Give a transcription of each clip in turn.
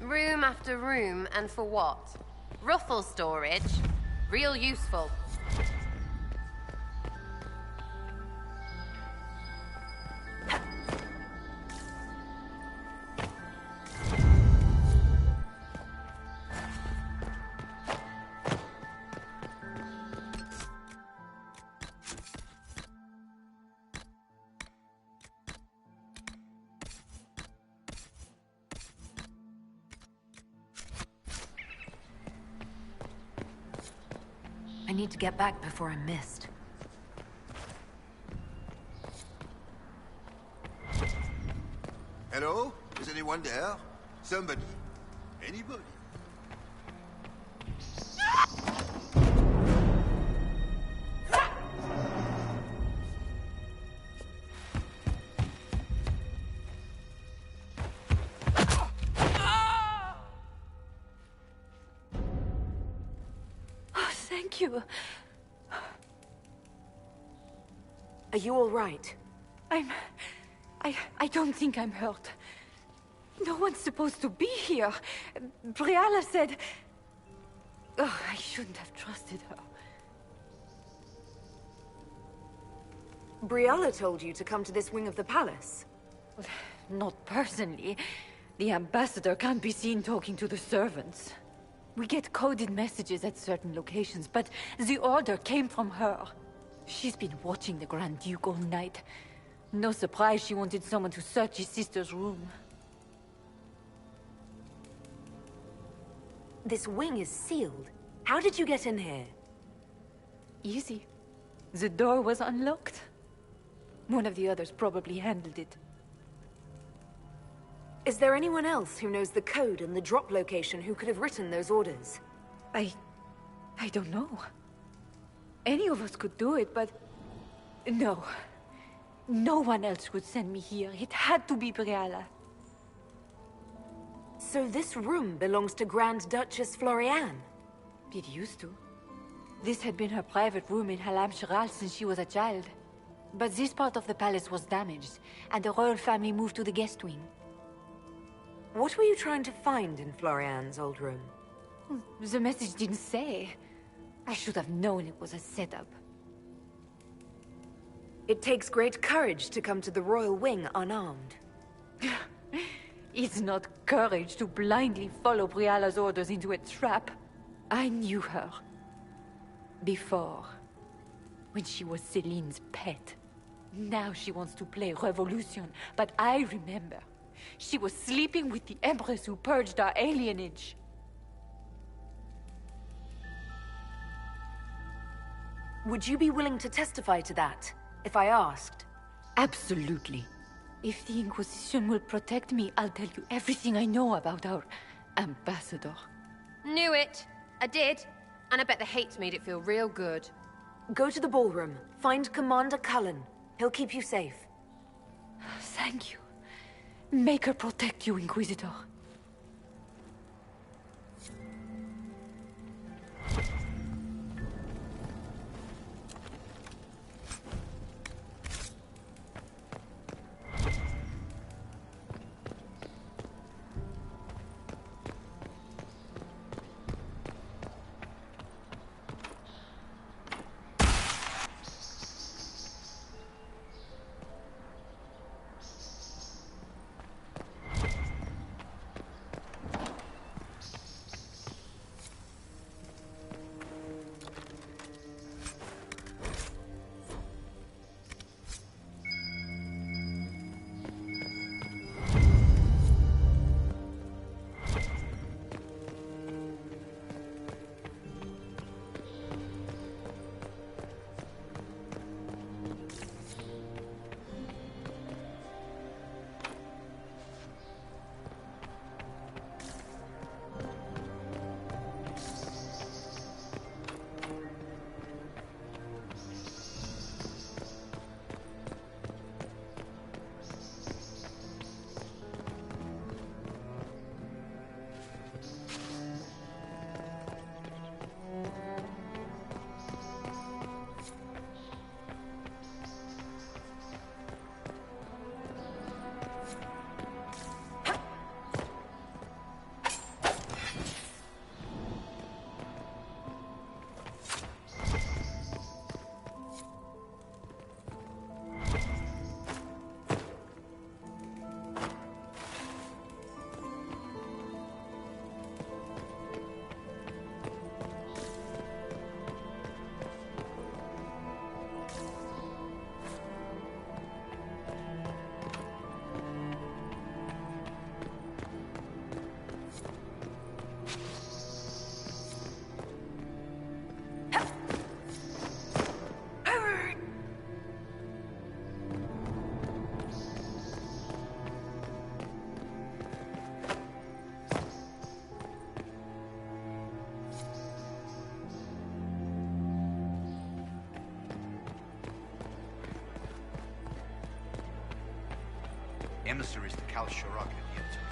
Room after room, and for what? Ruffle storage? Real useful. I need to get back before I'm missed. Hello? Is anyone there? Somebody? Anybody? Thank you. Are you all right? I don't think I'm hurt. No one's supposed to be here. Briala said... Oh, I shouldn't have trusted her. Briala told you to come to this wing of the palace? Well, not personally. The ambassador can't be seen talking to the servants. We get coded messages at certain locations, but the order came from her. She's been watching the Grand Duke all night. No surprise she wanted someone to search his sister's room. This wing is sealed. How did you get in here? Easy. The door was unlocked. One of the others probably handled it. Is there anyone else who knows the code and the drop location who could have written those orders? I don't know. Any of us could do it, but... No. No one else would send me here. It had to be Briala. So this room belongs to Grand Duchess Floriane? It used to. This had been her private room in Halam Shiral since she was a child. But this part of the palace was damaged, and the royal family moved to the guest wing. What were you trying to find in Floriane's old room? The message didn't say. I should have known it was a setup. It takes great courage to come to the royal wing unarmed. It's not courage to blindly follow Briala's orders into a trap. I knew her. Before. When she was Celine's pet. Now she wants to play revolution, but I remember. She was sleeping with the Empress who purged our alienage. Would you be willing to testify to that, if I asked? Absolutely. If the Inquisition will protect me, I'll tell you everything I know about our ambassador. Knew it. I did. And I bet the hate made it feel real good. Go to the ballroom. Find Commander Cullen. He'll keep you safe. Thank you. Make her protect you, Inquisitor. emissaries to Cal Shirak at the end.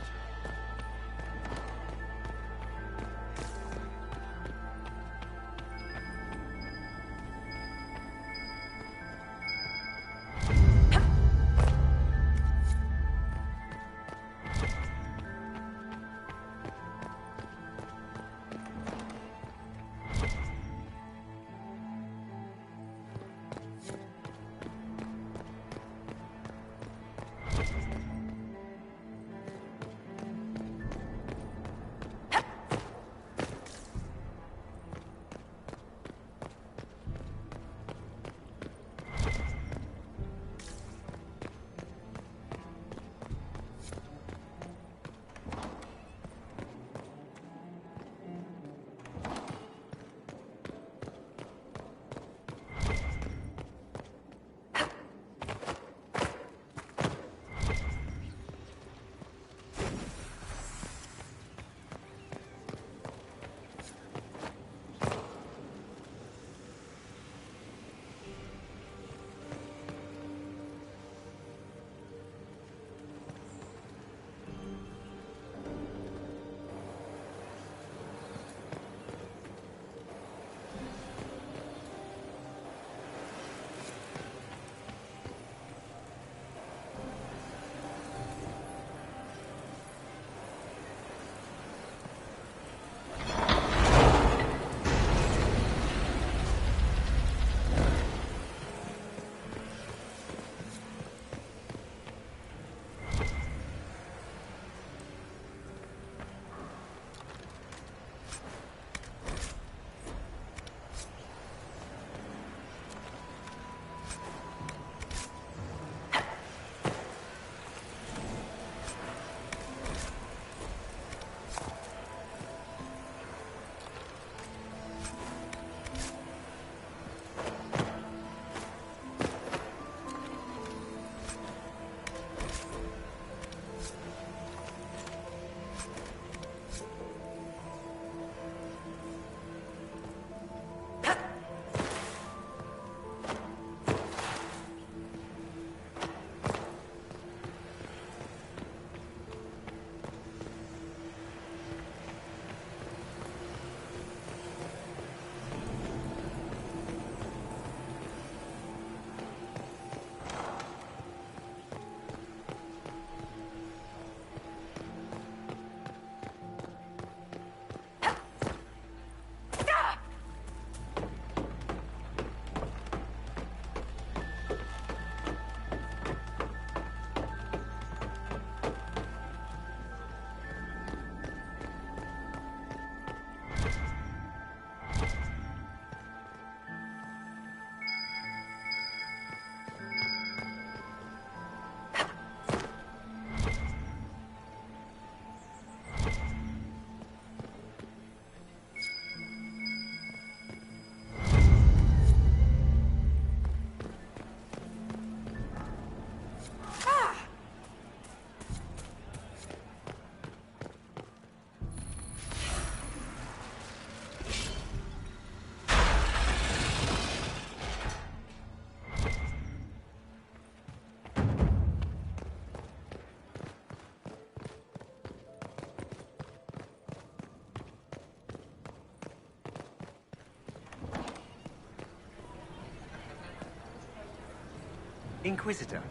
Inquisitor.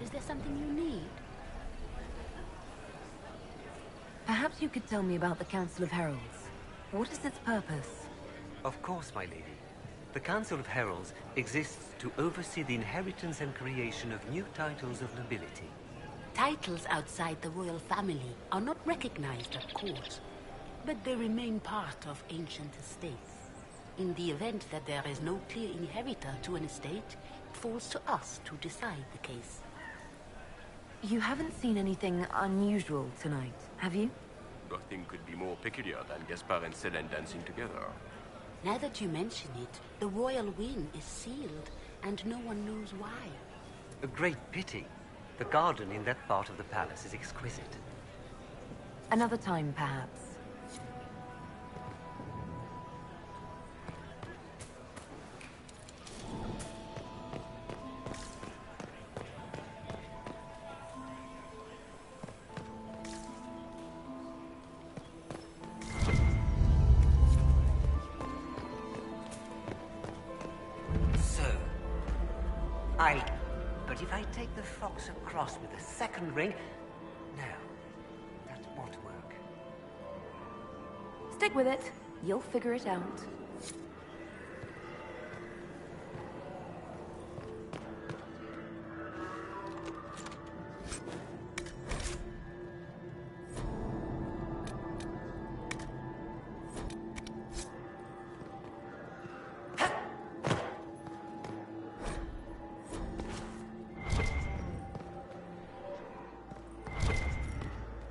Is there something you need? Perhaps you could tell me about the Council of Heralds. What is its purpose? Of course, my lady. The Council of Heralds exists to oversee the inheritance and creation of new titles of nobility. Titles outside the royal family are not recognized at court, but they remain part of ancient estates. In the event that there is no clear inheritor to an estate, it falls to us to decide the case. You haven't seen anything unusual tonight, have you? Nothing could be more peculiar than Gaspard and Selene dancing together. Now that you mention it, the royal wing is sealed, and no one knows why. A great pity. The garden in that part of the palace is exquisite. Another time, perhaps. take the fox across with a second ring... No, that won't work. Stick with it. You'll figure it out.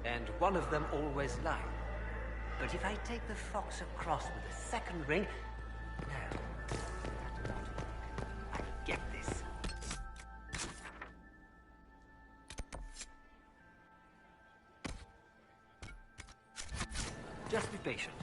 And one of them always lie. But if I take the fox across with a second ring... No, that won't work. I get this. Just be patient.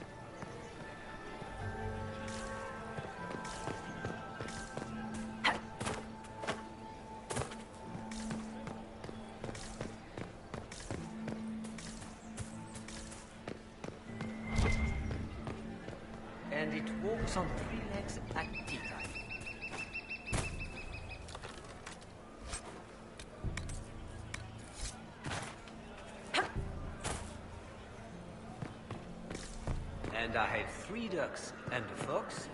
And it walks on 3 legs at tea time. And I have 3 ducks and a fox.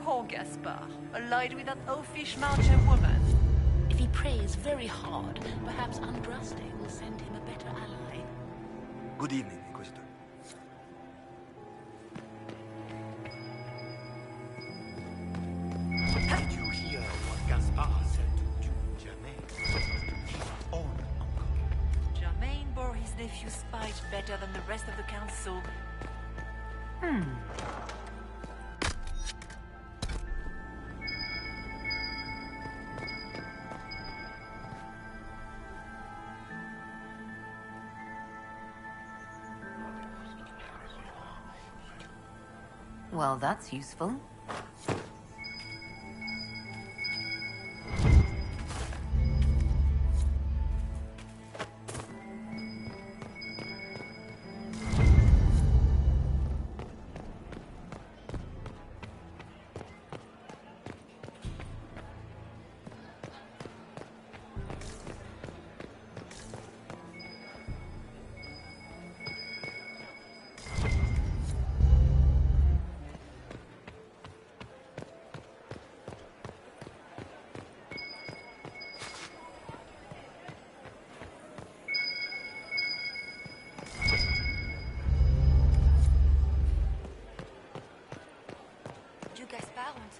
Poor Gaspard, allied with that oafish Marcher woman. If he prays very hard, perhaps Andraste will send him a better ally. Good evening, Inquisitor. Did you hear what Gaspard said to Duke Germain? His own uncle. Germain bore his nephew's spite better than the rest of the council. Well, that's useful.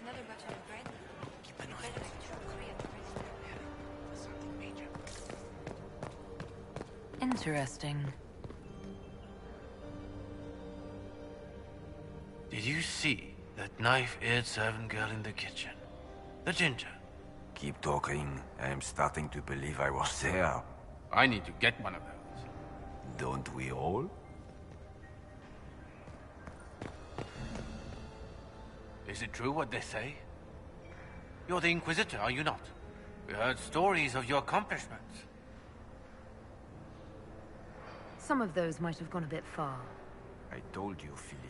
Another bottle of bread. Keep an eye on it. Something major. Interesting. Did you see that knife-eared servant girl in the kitchen? The ginger. Keep talking. I am starting to believe I was there. I need to get one of those. Don't we all? Is it true what they say? You're the Inquisitor, are you not? We heard stories of your accomplishments. Some of those might have gone a bit far. I told you, Philippe.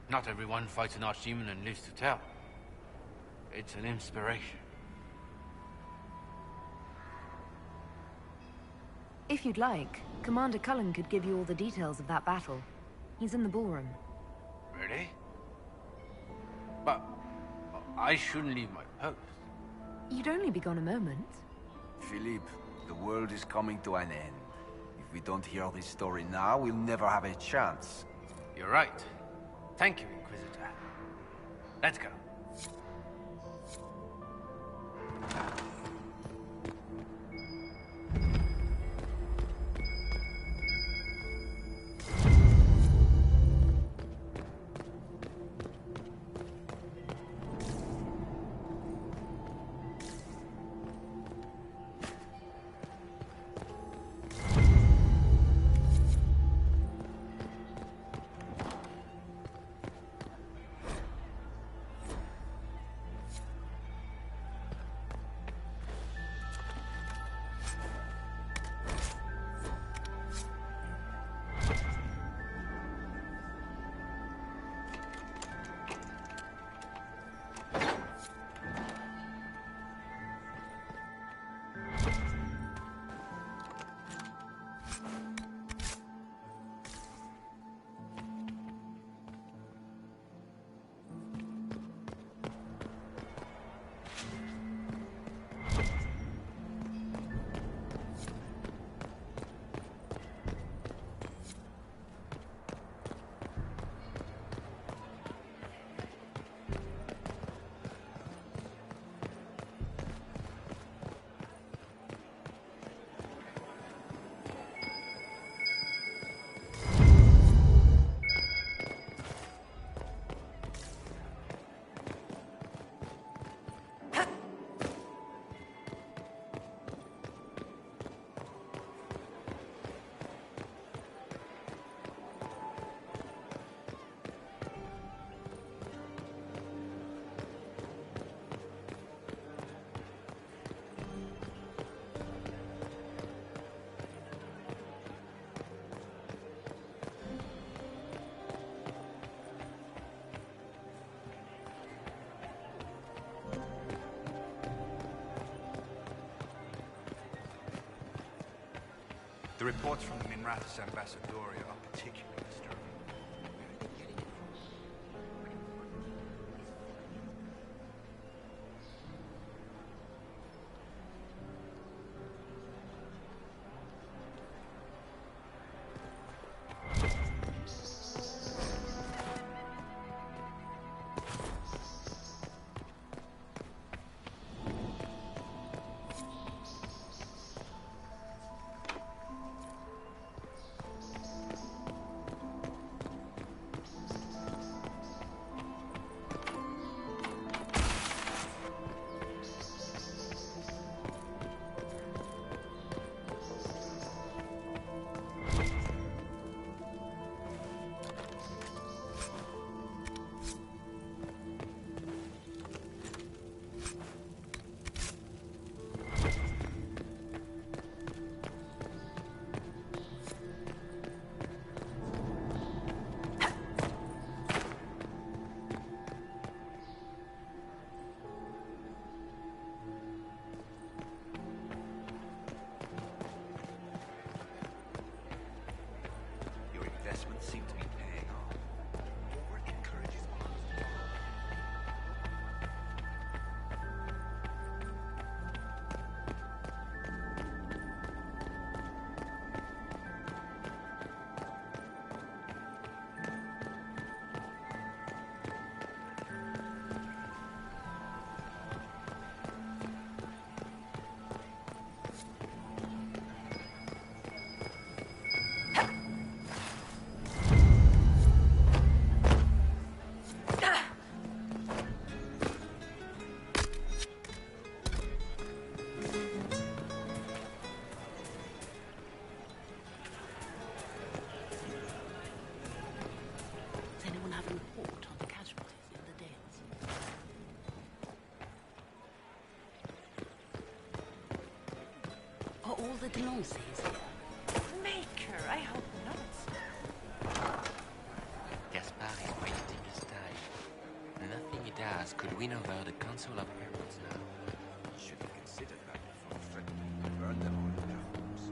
Not everyone fights an archdemon and lives to tell. It's an inspiration. If you'd like, Commander Cullen could give you all the details of that battle. He's in the ballroom. Really? But I shouldn't leave my post. You'd only be gone a moment. Philippe, the world is coming to an end. If we don't hear this story now, we'll never have a chance. You're right. Thank you, Inquisitor. Let's go. The reports from the Minrath's Ambassadoria are particularly disturbing. Clone says here. Maker, I hope not. Gaspar is wasting his time. Nothing he does could win over the Council of Heralds now. He should have considered that before threatening to burn them all in their homes.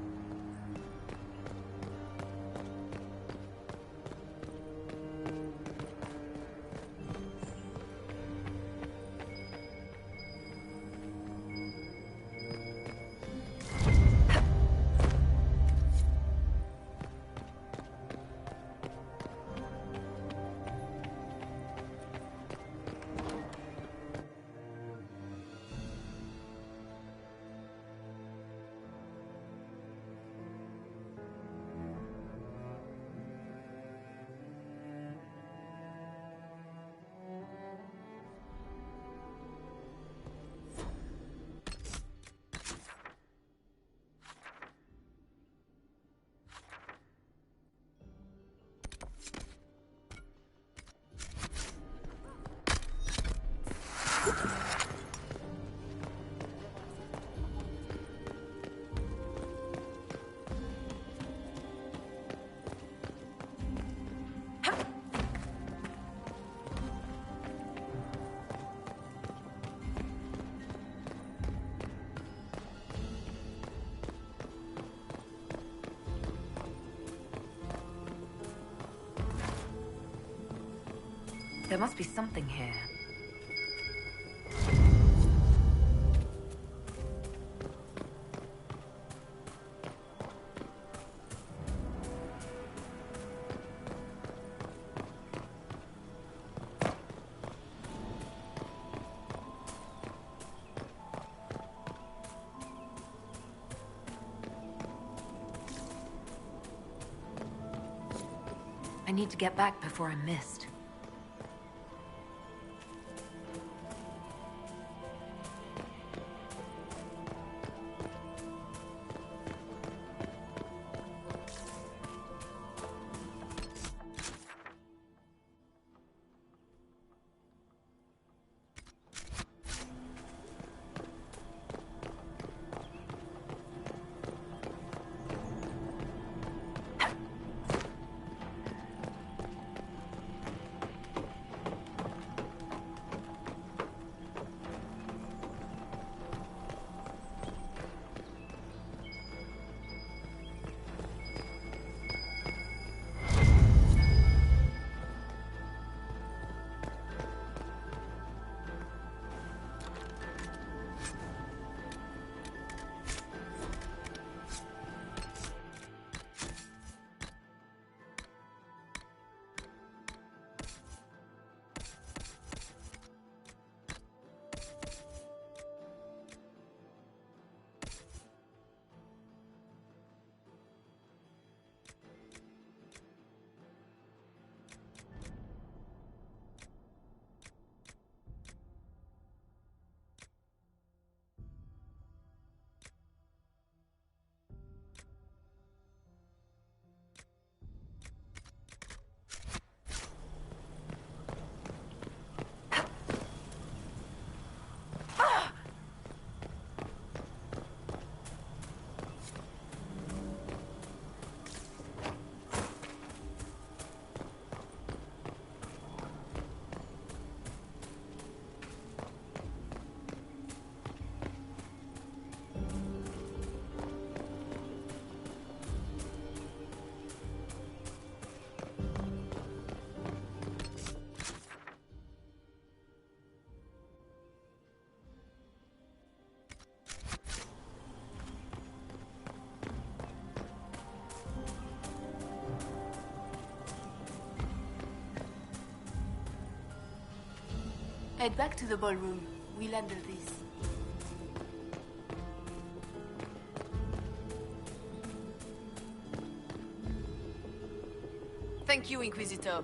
There must be something here. I need to get back before I'm missed. Head back to the ballroom. We'll handle this. Thank you, Inquisitor.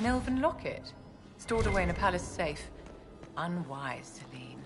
elven locket, stored away in a palace safe. Unwise, Celine.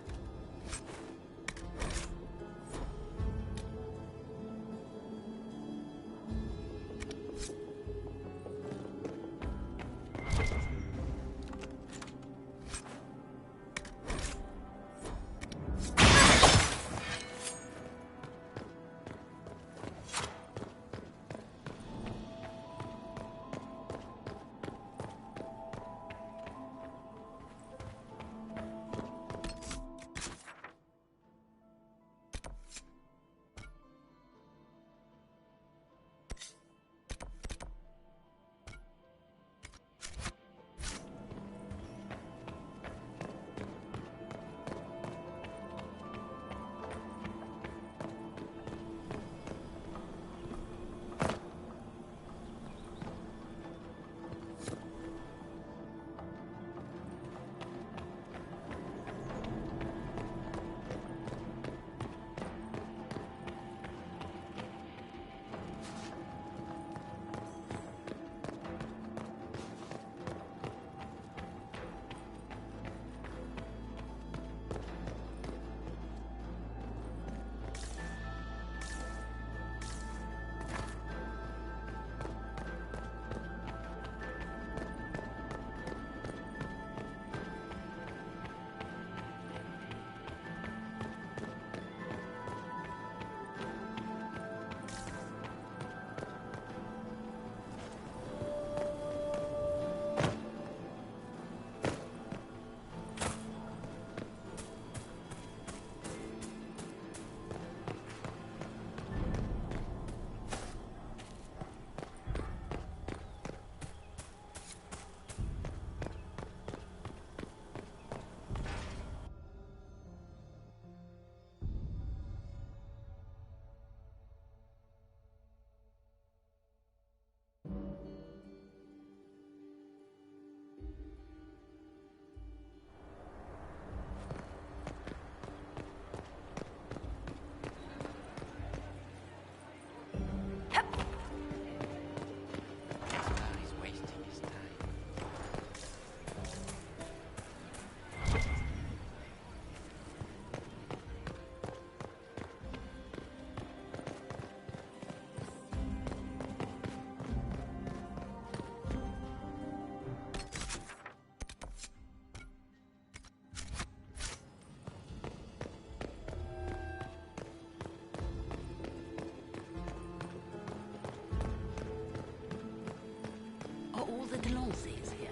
All the Delancey's here.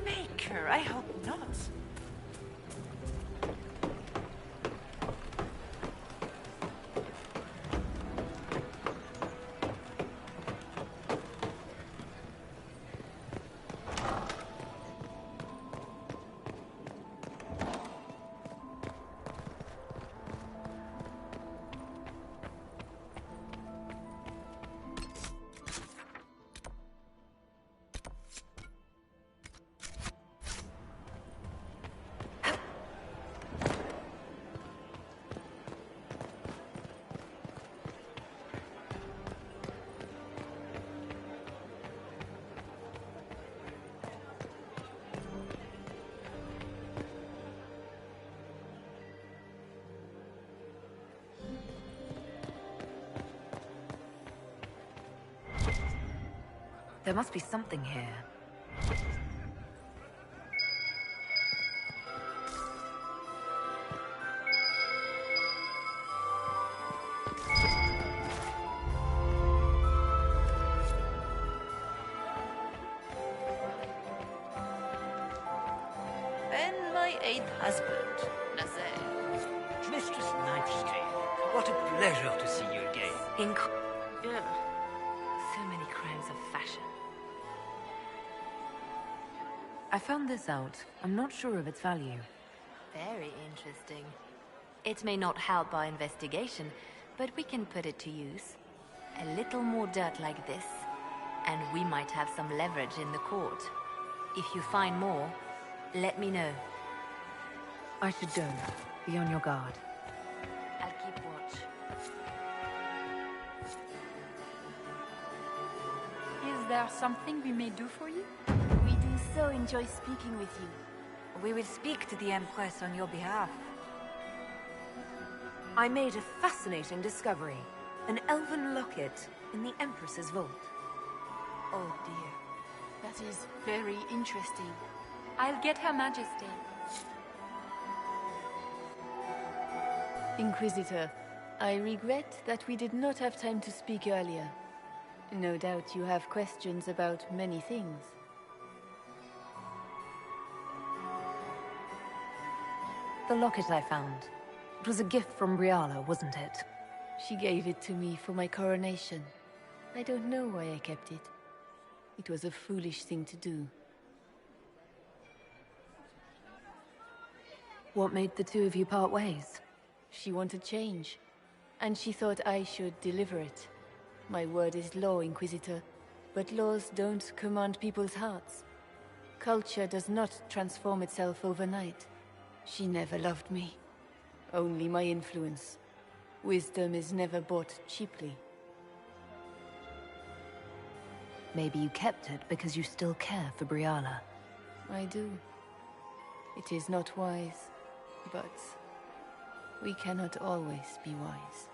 Maker, I hope not. There must be something here. And my eighth husband, Nazir. Mistress Nightingale, what a pleasure to see you again. So many crimes of fashion. I found this out. I'm not sure of its value. Very interesting. It may not help our investigation, but we can put it to use. A little more dirt like this, and we might have some leverage in the court. If you find more, let me know. I should go. Be on your guard. I'll keep watch. Is there something we may do for you? We do so enjoy speaking with you. We will speak to the Empress on your behalf. I made a fascinating discovery. An elven locket in the Empress's vault. Oh dear. That is very interesting. I'll get Her Majesty. Inquisitor, I regret that we did not have time to speak earlier. No doubt you have questions about many things. The locket I found. It was a gift from Briala, wasn't it? She gave it to me for my coronation. I don't know why I kept it. It was a foolish thing to do. What made the two of you part ways? She wanted change, and she thought I should deliver it. My word is law, Inquisitor, but laws don't command people's hearts. Culture does not transform itself overnight. She never loved me, only my influence. Wisdom is never bought cheaply. Maybe you kept it because you still care for Briala. I do. It is not wise, but we cannot always be wise.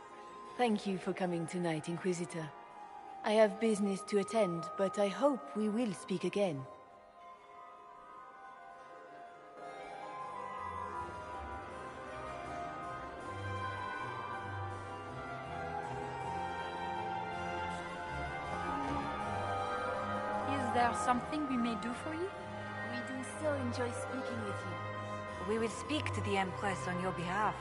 Thank you for coming tonight, Inquisitor. I have business to attend, but I hope we will speak again. Is there something we may do for you? We do so enjoy speaking with you. We will speak to the Empress on your behalf.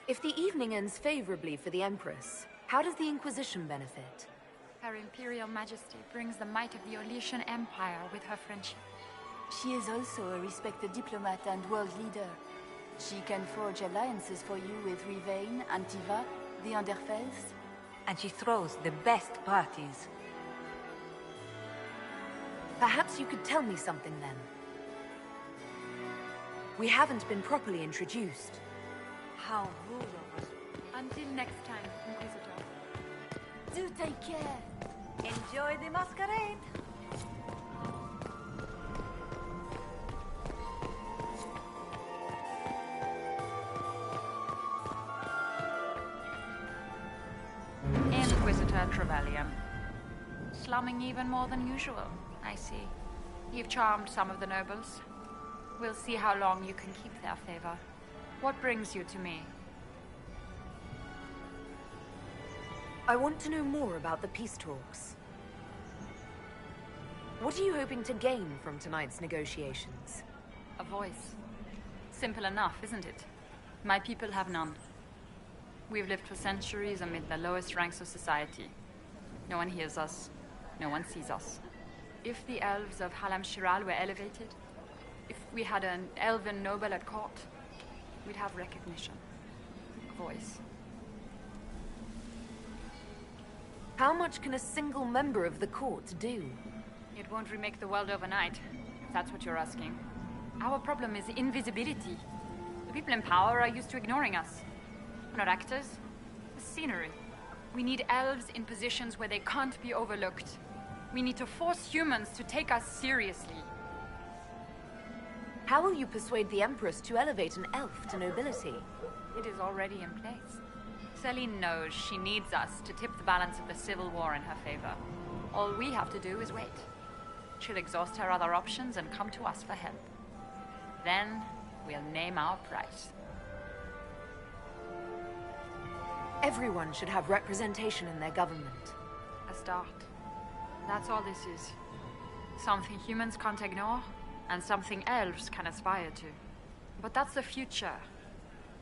If the evening ends favorably for the Empress, how does the Inquisition benefit? Her Imperial Majesty brings the might of the Orlesian Empire with her friendship. She is also a respected diplomat and world leader. She can forge alliances for you with Rivain, Antiva, the Underfels. And she throws the best parties. Perhaps you could tell me something then. We haven't been properly introduced. How rude of us. Until next time, Inquisitor. Do take care. Enjoy the masquerade. Inquisitor Trevelyan. Slumming even more than usual, I see. You've charmed some of the nobles. We'll see how long you can keep their favor. What brings you to me? I want to know more about the peace talks. What are you hoping to gain from tonight's negotiations? A voice. Simple enough, isn't it? My people have none. We've lived for centuries amid the lowest ranks of society. No one hears us. No one sees us. If the elves of Halam Shiral were elevated, if we had an elven noble at court, we'd have recognition. A voice. How much can a single member of the court do? It won't remake the world overnight, if that's what you're asking. Our problem is invisibility. The people in power are used to ignoring us. We're not actors. It's scenery. We need elves in positions where they can't be overlooked. We need to force humans to take us seriously. How will you persuade the Empress to elevate an elf to nobility? It is already in place. Celine knows she needs us to tip the balance of the civil war in her favor. All we have to do is wait. She'll exhaust her other options and come to us for help. Then, we'll name our price. Everyone should have representation in their government. A start. That's all this is. Something humans can't ignore, and something elves can aspire to. But that's the future.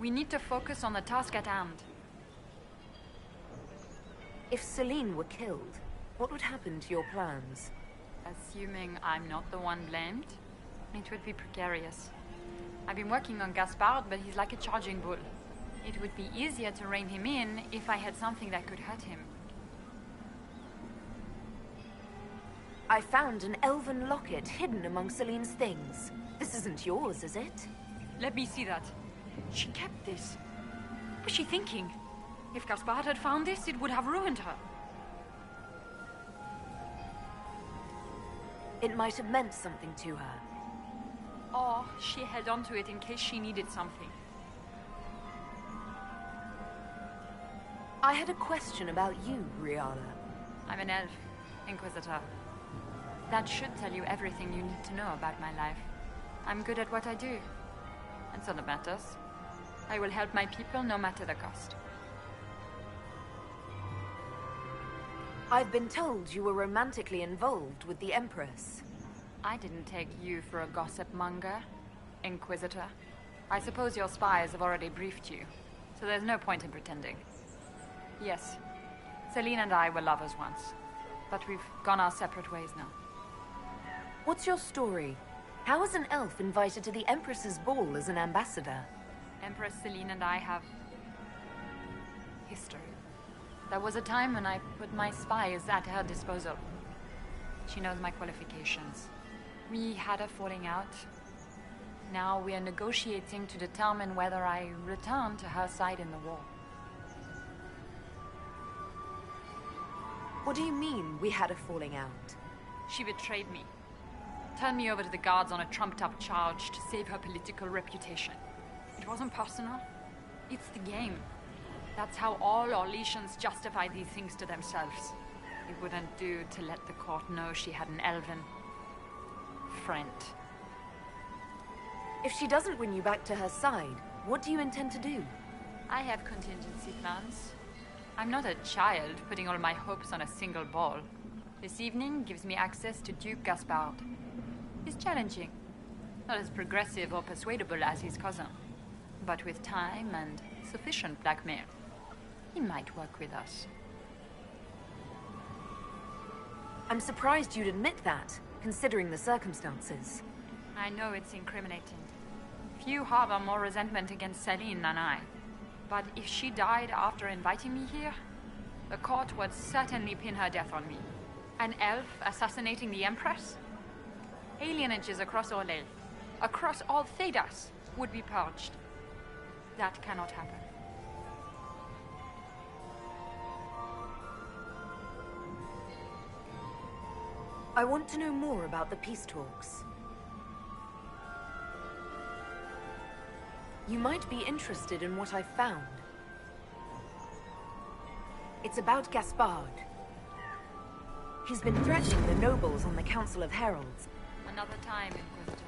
We need to focus on the task at hand. If Celine were killed, what would happen to your plans? Assuming I'm not the one blamed, it would be precarious. I've been working on Gaspard, but he's like a charging bull. It would be easier to rein him in if I had something that could hurt him. I found an elven locket hidden among Celine's things. This isn't yours, is it? Let me see that. She kept this. What was she thinking? If Gaspard had found this, it would have ruined her. It might have meant something to her. Or she held on to it in case she needed something. I had a question about you, Riala. I'm an elf, Inquisitor. That should tell you everything you need to know about my life. I'm good at what I do. And so that matters. I will help my people no matter the cost. I've been told you were romantically involved with the Empress. I didn't take you for a gossip monger, Inquisitor. I suppose your spies have already briefed you, so there's no point in pretending. Yes, Celine and I were lovers once, but we've gone our separate ways now. What's your story? How is an elf invited to the Empress's ball as an ambassador? Empress Celine and I have history. There was a time when I put my spies at her disposal. She knows my qualifications. We had a falling out. Now we are negotiating to determine whether I return to her side in the war. What do you mean, we had a falling out? She betrayed me. Turned me over to the guards on a trumped-up charge to save her political reputation. It wasn't personal. It's the game. That's how all Orlesians justify these things to themselves. It wouldn't do to let the court know she had an elven friend. If she doesn't win you back to her side, what do you intend to do? I have contingency plans. I'm not a child putting all my hopes on a single ball. This evening gives me access to Duke Gaspard. He's challenging. Not as progressive or persuadable as his cousin. But with time and sufficient blackmail, he might work with us. I'm surprised you'd admit that, considering the circumstances. I know it's incriminating. Few harbor more resentment against Celine than I. But if she died after inviting me here, the court would certainly pin her death on me. An elf assassinating the Empress? Alienages across Orlais, across all Thedas, would be purged. That cannot happen. I want to know more about the peace talks. You might be interested in what I've found. It's about Gaspard. He's been threatening the nobles on the Council of Heralds. Another time, Inquisitor.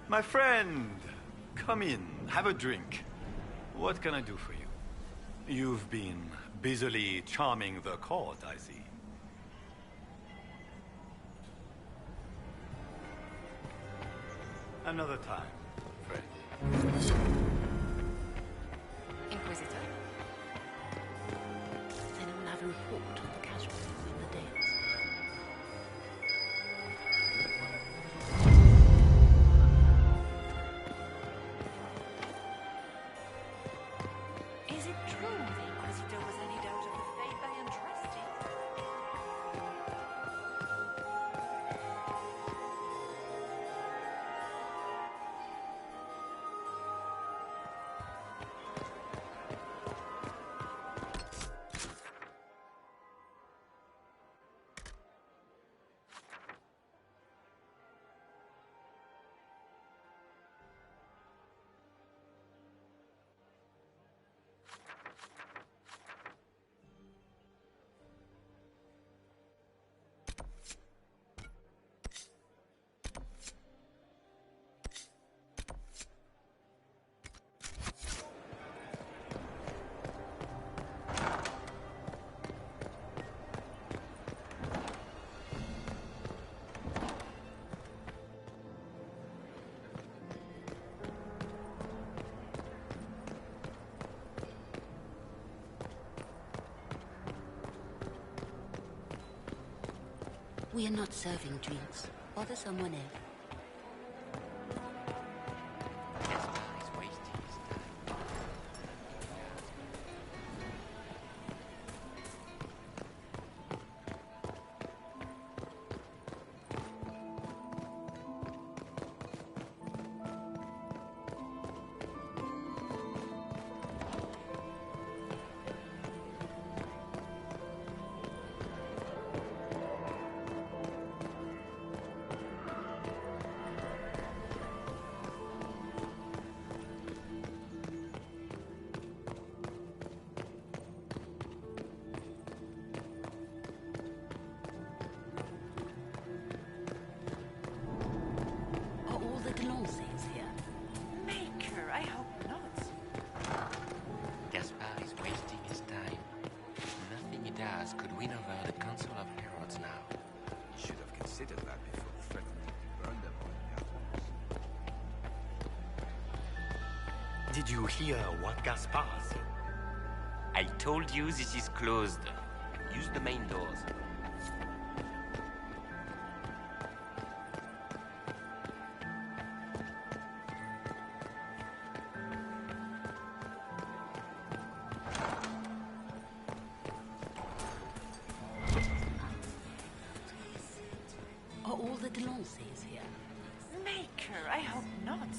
My friend, come in, have a drink. What can I do for you? You've been busily charming the court, I see. Another time, friend. Inquisitor? Does anyone have a report on the casualties in the days? Is it true the Inquisitor was any doubt of the fate I entrusted? We are not serving drinks. Bother someone else. does could win over the Council of Heralds now. You should have considered that before threatening to burn them all. Did you hear what Gaspar said? I told you this is closed. Use the main doors. Are all the Delances here? Maker, I hope not.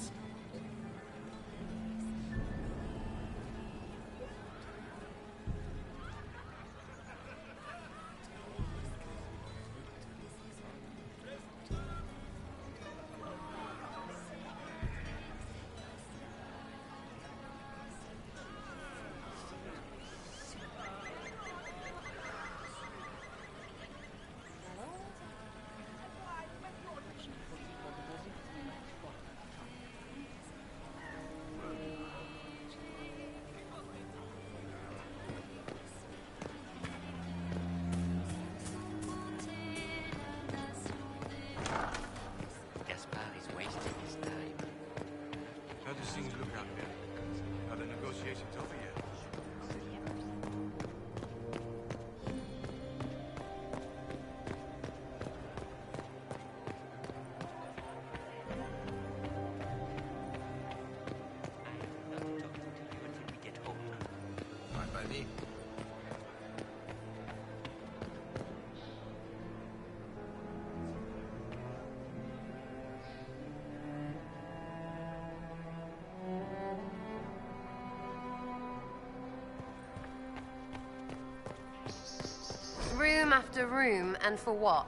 Room after room, and for what?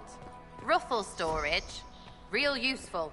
Ruffle storage? Real useful.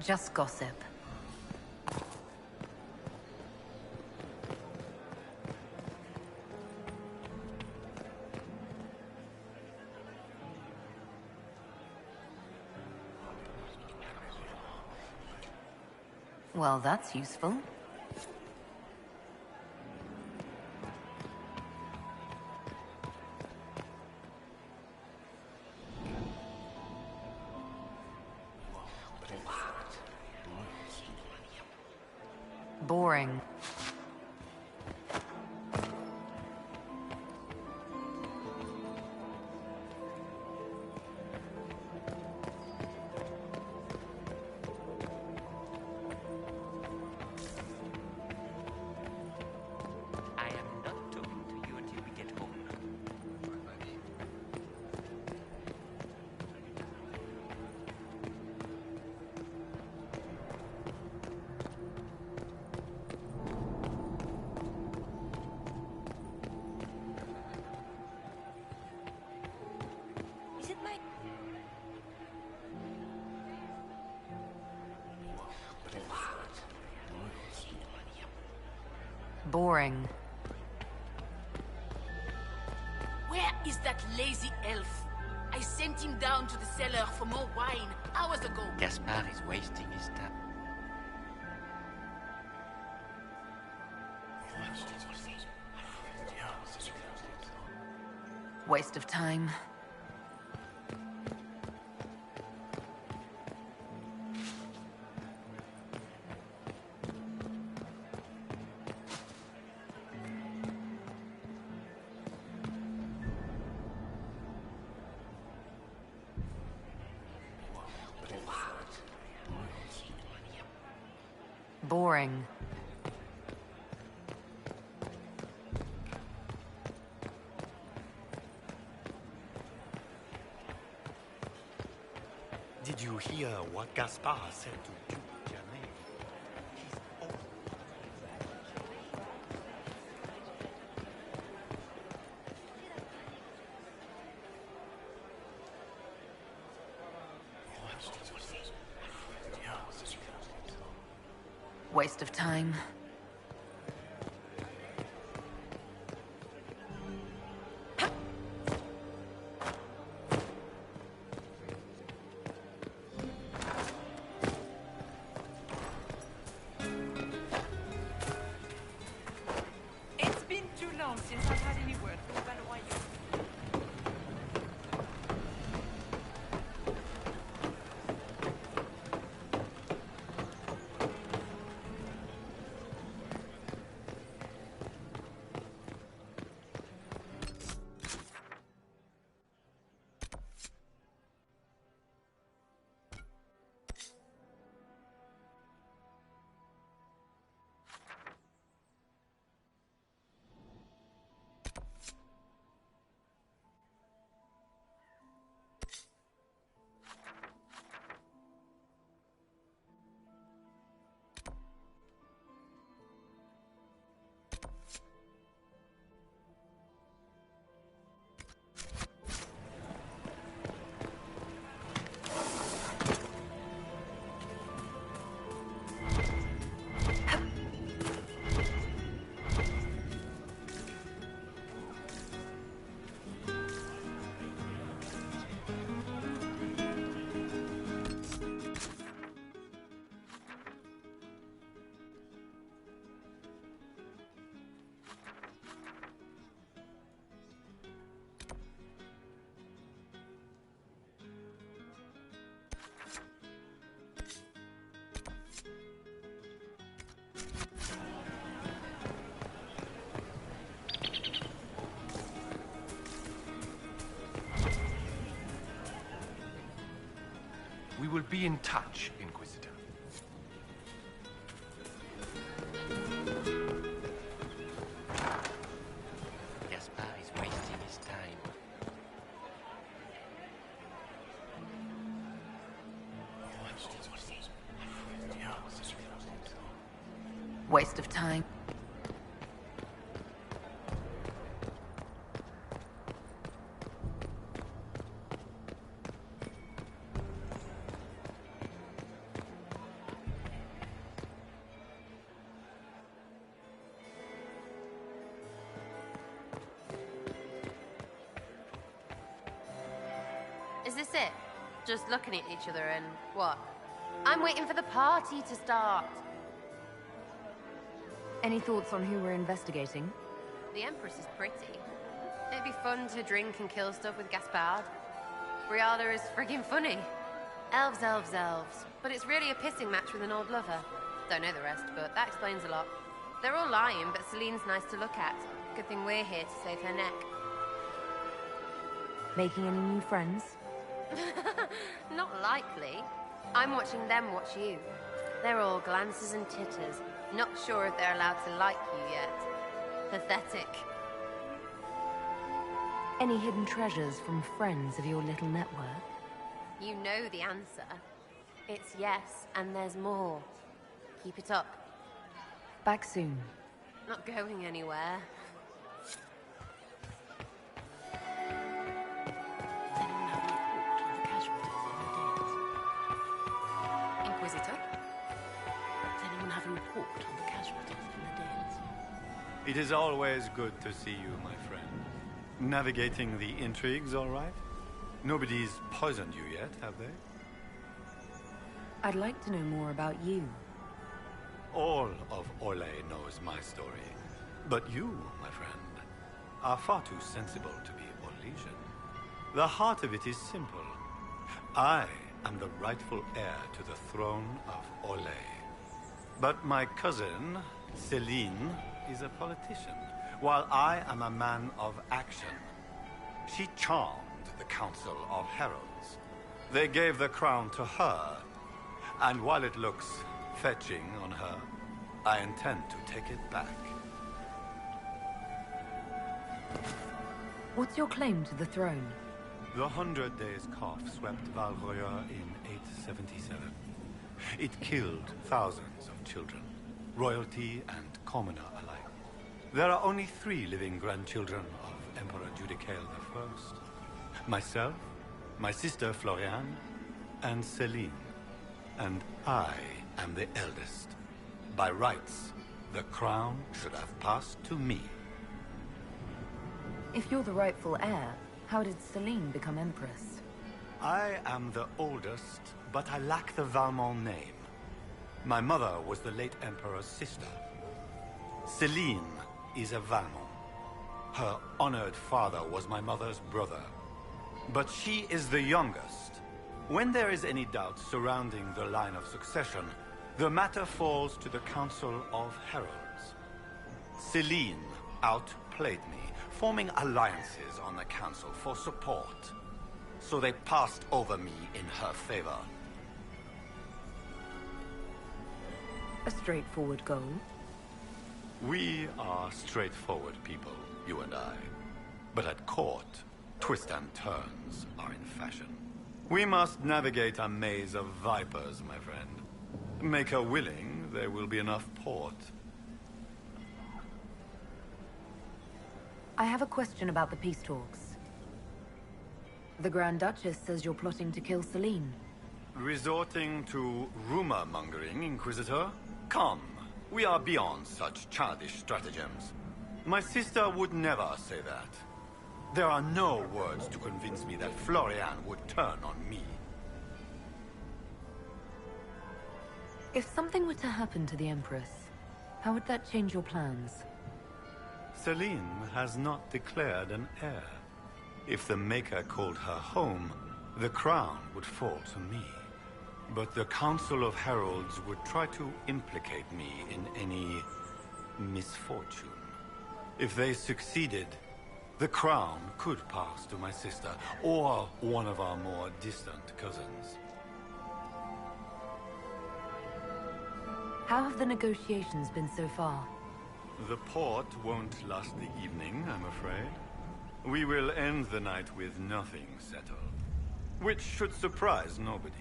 Just gossip. Well, that's useful. Boring. I am not talking to you until we get home. Is it my... Boring. Where is that lazy elf? I sent him down to the cellar for more wine hours ago. Gaspard is wasting his time. Waste of time. Boring. Did you hear what Gaspard said to Duke Germain? He's all... Waste of time. It's been too long since I've had any word from the Royal. We will be in touch, Inquisitor. Gaspard is wasting his time. Waste of time. Is this it? Just looking at each other and what? I'm waiting for the party to start. Any thoughts on who we're investigating? The Empress is pretty. It'd be fun to drink and kill stuff with Gaspard. Briada is friggin' funny. Elves, elves, elves. But it's really a pissing match with an old lover. Don't know the rest, but that explains a lot. They're all lying, but Celine's nice to look at. Good thing we're here to save her neck. Making any new friends? Not likely. I'm watching them watch you. They're all glances and titters. Not sure if they're allowed to like you yet. Pathetic. Any hidden treasures from friends of your little network? You know the answer. It's yes, and there's more. Keep it up. Back soon. Not going anywhere. Inquisitor? Does anyone have a report on the casualties in the Dales? It is always good to see you, my friend. Navigating the intrigues, all right? Nobody's poisoned you yet, have they? I'd like to know more about you. All of Orlais knows my story. But you, my friend, are far too sensible to be Orlesian. The heart of it is simple. I am the rightful heir to the throne of Orlais. But my cousin, Celine, is a politician, while I am a man of action. She charmed the Council of Heralds. They gave the crown to her, and while it looks fetching on her, I intend to take it back. What's your claim to the throne? The 100 Days Cough swept Val Royeaux in 877. It killed thousands of children, royalty and commoner alike. There are only 3 living grandchildren of Emperor Judicael I. Myself, my sister Floriane, and Celine. And I am the eldest. By rights, the crown should have passed to me. If you're the rightful heir, how did Celine become Empress? I am the oldest, but I lack the Valmont name. My mother was the late Emperor's sister. Celine is a Valmont. Her honored father was my mother's brother. But she is the youngest. When there is any doubt surrounding the line of succession, the matter falls to the Council of Heralds. Celine outplayed me, forming alliances on the Council for support. So they passed over me in her favor. A straightforward goal. We are straightforward people, you and I. But at court, twists and turns are in fashion. We must navigate a maze of vipers, my friend. Make her willing, there will be enough port. I have a question about the peace talks. The Grand Duchess says you're plotting to kill Celine. Resorting to rumor-mongering, Inquisitor? Come, we are beyond such childish stratagems. My sister would never say that. There are no words to convince me that Floriane would turn on me. If something were to happen to the Empress, how would that change your plans? Celine has not declared an heir. If the Maker called her home, the crown would fall to me. But the Council of Heralds would try to implicate me in any misfortune. If they succeeded, the crown could pass to my sister, or one of our more distant cousins. How have the negotiations been so far? The port won't last the evening, I'm afraid. We will end the night with nothing settled. Which should surprise nobody,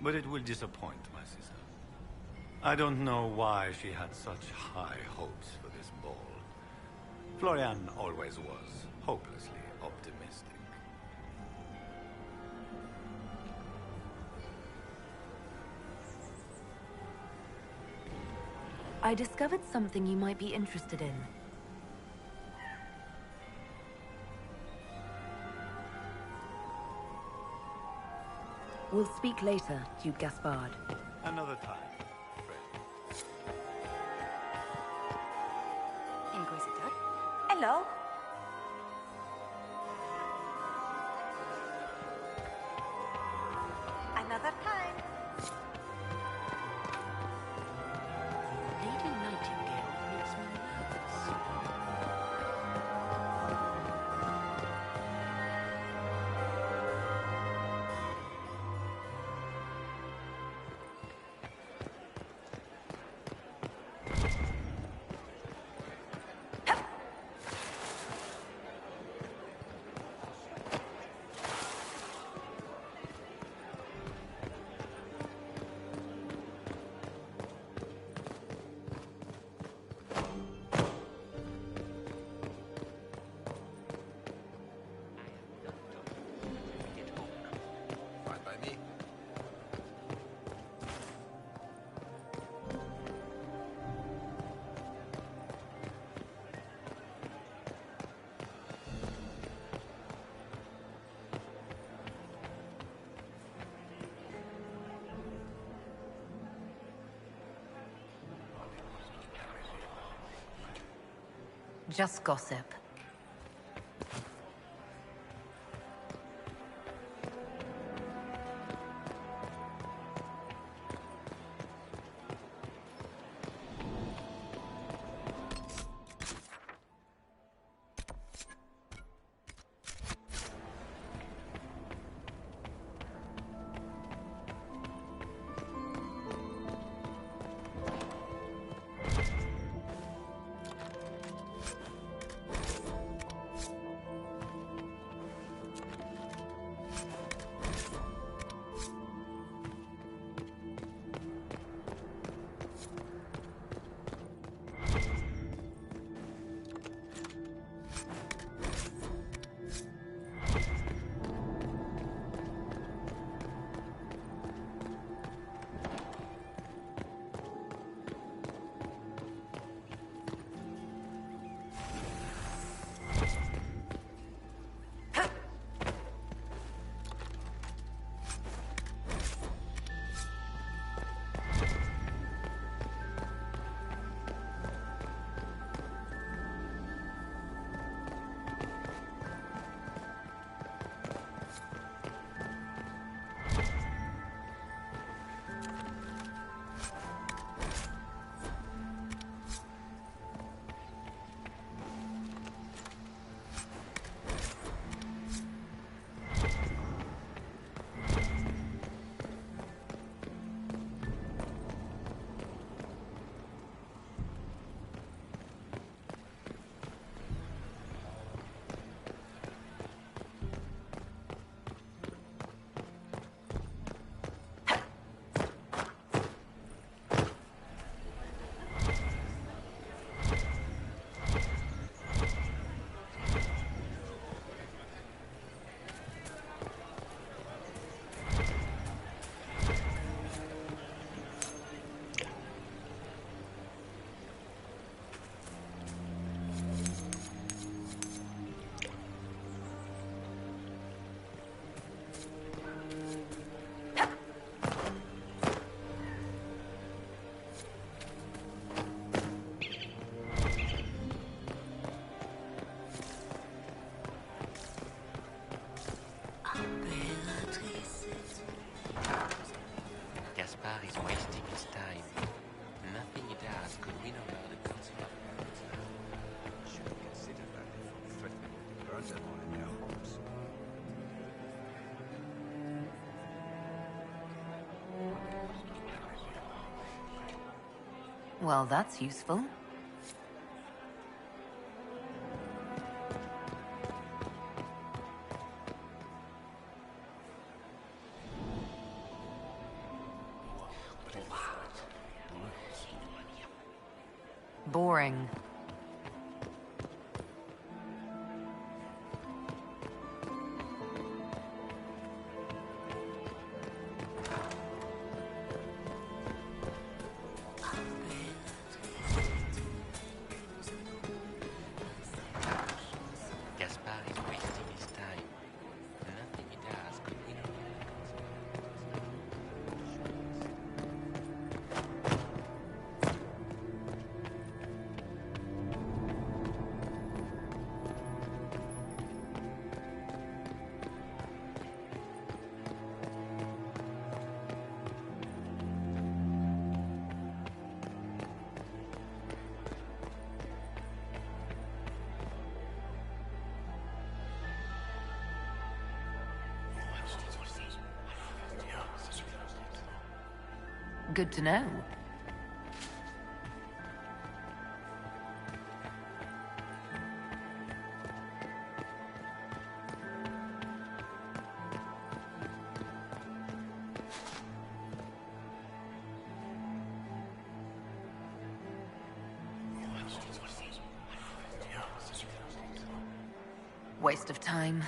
but it will disappoint my sister. I don't know why she had such high hopes for this ball. Floriane always was hopelessly optimistic. I discovered something you might be interested in. We'll speak later, Duke Gaspard. Another time. Inquisitor? Hello. Another time. Just gossip. Gaspar is wasting his time. Nothing he does could win over the Council of Heroes. Should consider that before threatening to burn them all in their homes. Well, that's useful. Boring. Gaspar is wasting his time. Nothing he does could win over the Council Good to know. Waste of time.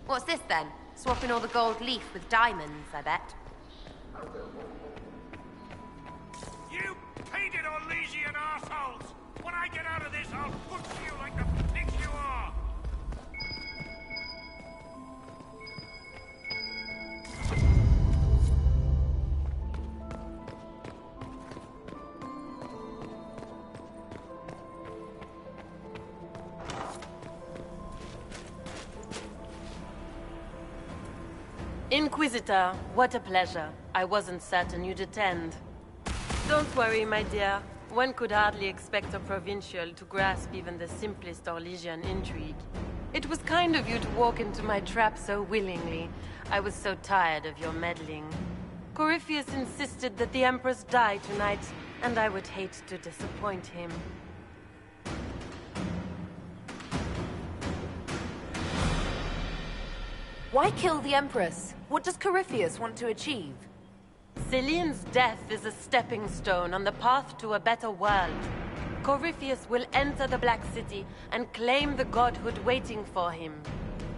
What's this then? Swapping all the gold leaf with diamonds, I bet. You painted Orlesian assholes! When I get out of this, I'll butcher you like the pigs you are! Inquisitor, what a pleasure. I wasn't certain you'd attend. Don't worry, my dear. One could hardly expect a provincial to grasp even the simplest Orlesian intrigue. It was kind of you to walk into my trap so willingly. I was so tired of your meddling. Corypheus insisted that the Empress die tonight, and I would hate to disappoint him. Why kill the Empress? What does Corypheus want to achieve? Celine's death is a stepping stone on the path to a better world. Corypheus will enter the Black City and claim the godhood waiting for him.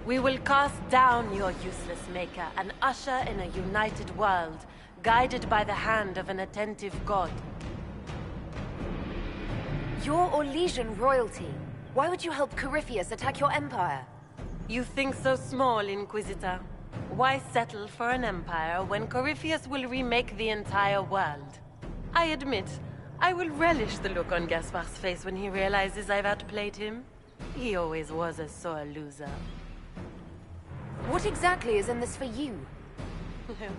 We will cast down your useless maker and usher in a united world, guided by the hand of an attentive god. You're Orlesian royalty. Why would you help Corypheus attack your empire? You think so small, Inquisitor. Why settle for an empire when Corypheus will remake the entire world? I admit, I will relish the look on Gaspar's face when he realizes I've outplayed him. He always was a sore loser. What exactly is in this for you?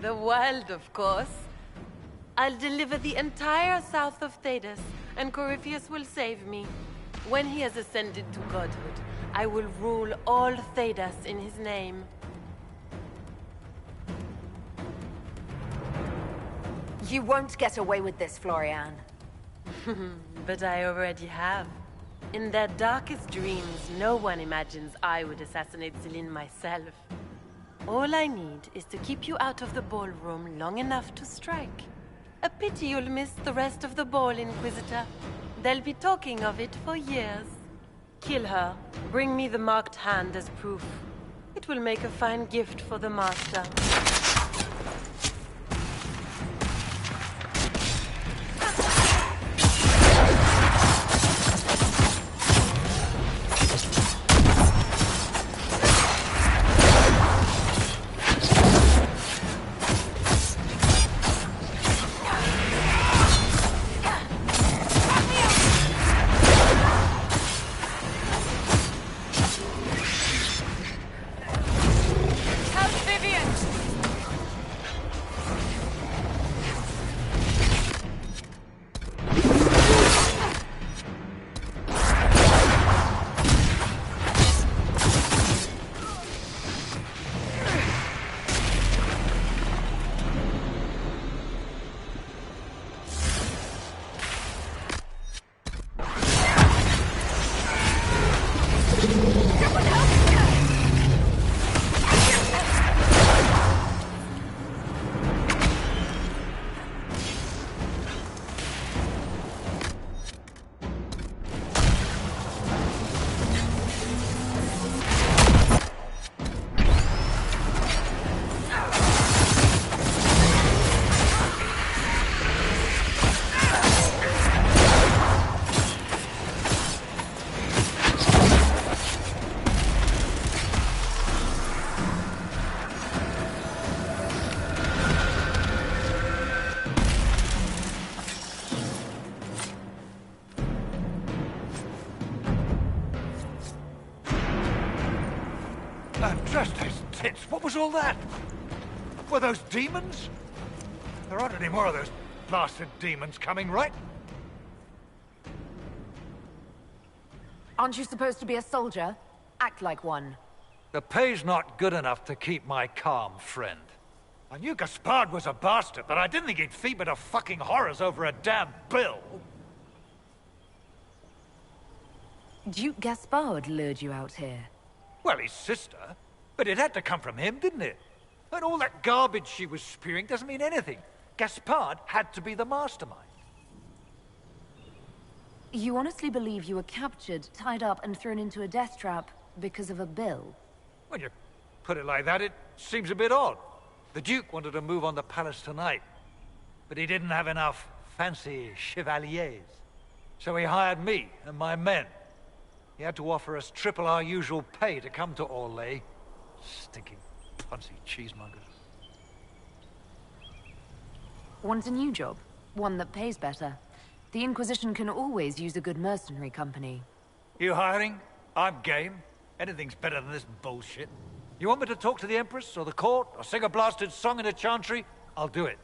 The world, of course. I'll deliver the entire south of Thedas, and Corypheus will save me. When he has ascended to godhood, I will rule all Thedas in his name. You won't get away with this, Florian. But I already have. In their darkest dreams, no one imagines I would assassinate Celine myself. All I need is to keep you out of the ballroom long enough to strike. A pity you'll miss the rest of the ball, Inquisitor. They'll be talking of it for years. Kill her. Bring me the marked hand as proof. It will make a fine gift for the Master. Just those tits. What was all that? Were those demons? There aren't any more of those blasted demons coming, right? Aren't you supposed to be a soldier? Act like one. The pay's not good enough to keep my calm, friend. I knew Gaspard was a bastard, but I didn't think he'd feed me to fucking horrors over a damn bill. Duke Gaspard lured you out here. Well, his sister. But it had to come from him, didn't it? And all that garbage she was spewing doesn't mean anything. Gaspard had to be the mastermind. You honestly believe you were captured, tied up, and thrown into a death trap because of a bill? Well, you're Put it like that, it seems a bit odd. The Duke wanted to move on the palace tonight, but he didn't have enough fancy chevaliers. So he hired me and my men. He had to offer us triple our usual pay to come to Orlais. Stinking punsy cheesemongers. Want a new job? One that pays better. The Inquisition can always use a good mercenary company. You hiring? I'm game. Anything's better than this bullshit. You want me to talk to the Empress, or the court, or sing a blasted song in a chantry? I'll do it.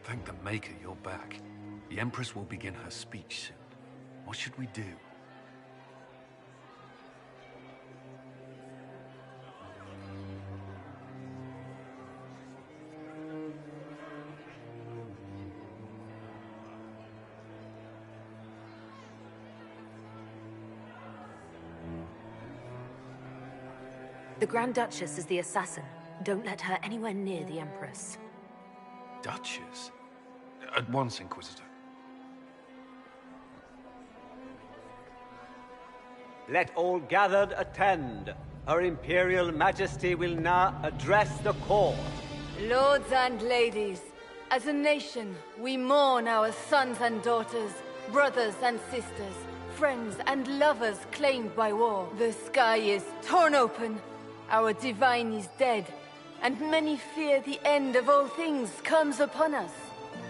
Thank the Maker you're back. The Empress will begin her speech soon. What should we do? The Grand Duchess is the assassin. Don't let her anywhere near the Empress. Duchess? At once, Inquisitor. Let all gathered attend. Her Imperial Majesty will now address the court. Lords and ladies, As a nation, we mourn our sons and daughters, brothers and sisters, friends and lovers claimed by war. The sky is torn open, our divine is dead, and many fear the end of all things comes upon us.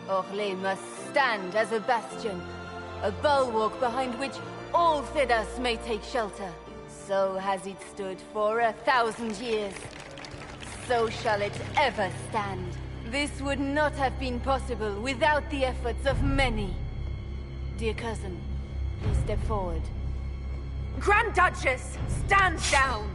Orlais must stand as a bastion, a bulwark behind which all Thedas may take shelter. So has it stood for 1,000 years. So shall it ever stand. This would not have been possible without the efforts of many. Dear cousin, please step forward. Grand Duchess, stand down!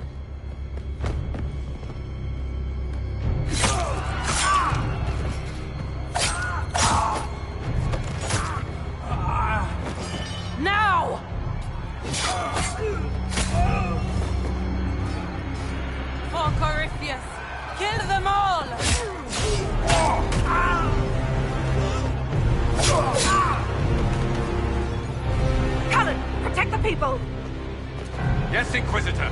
Now! For Corypheus, kill them all! Cullen, protect the people! Yes, Inquisitor.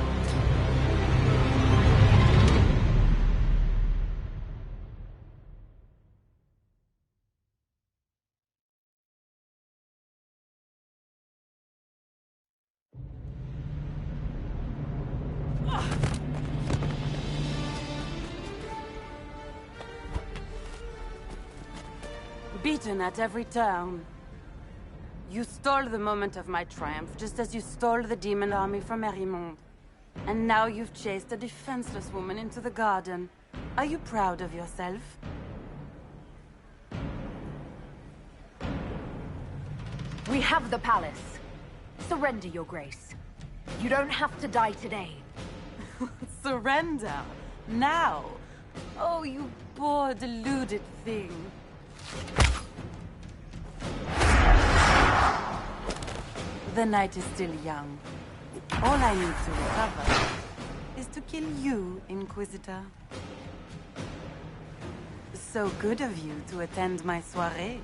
Beaten at every turn. You stole the moment of my triumph, just as you stole the demon army from Erimond. And now you've chased a defenseless woman into the garden. Are you proud of yourself? We have the palace. Surrender, Your Grace. You don't have to die today. Surrender? Now? Oh, you poor, deluded thing. The night is still young. All I need to recover is to kill you, Inquisitor. So good of you to attend my soirée.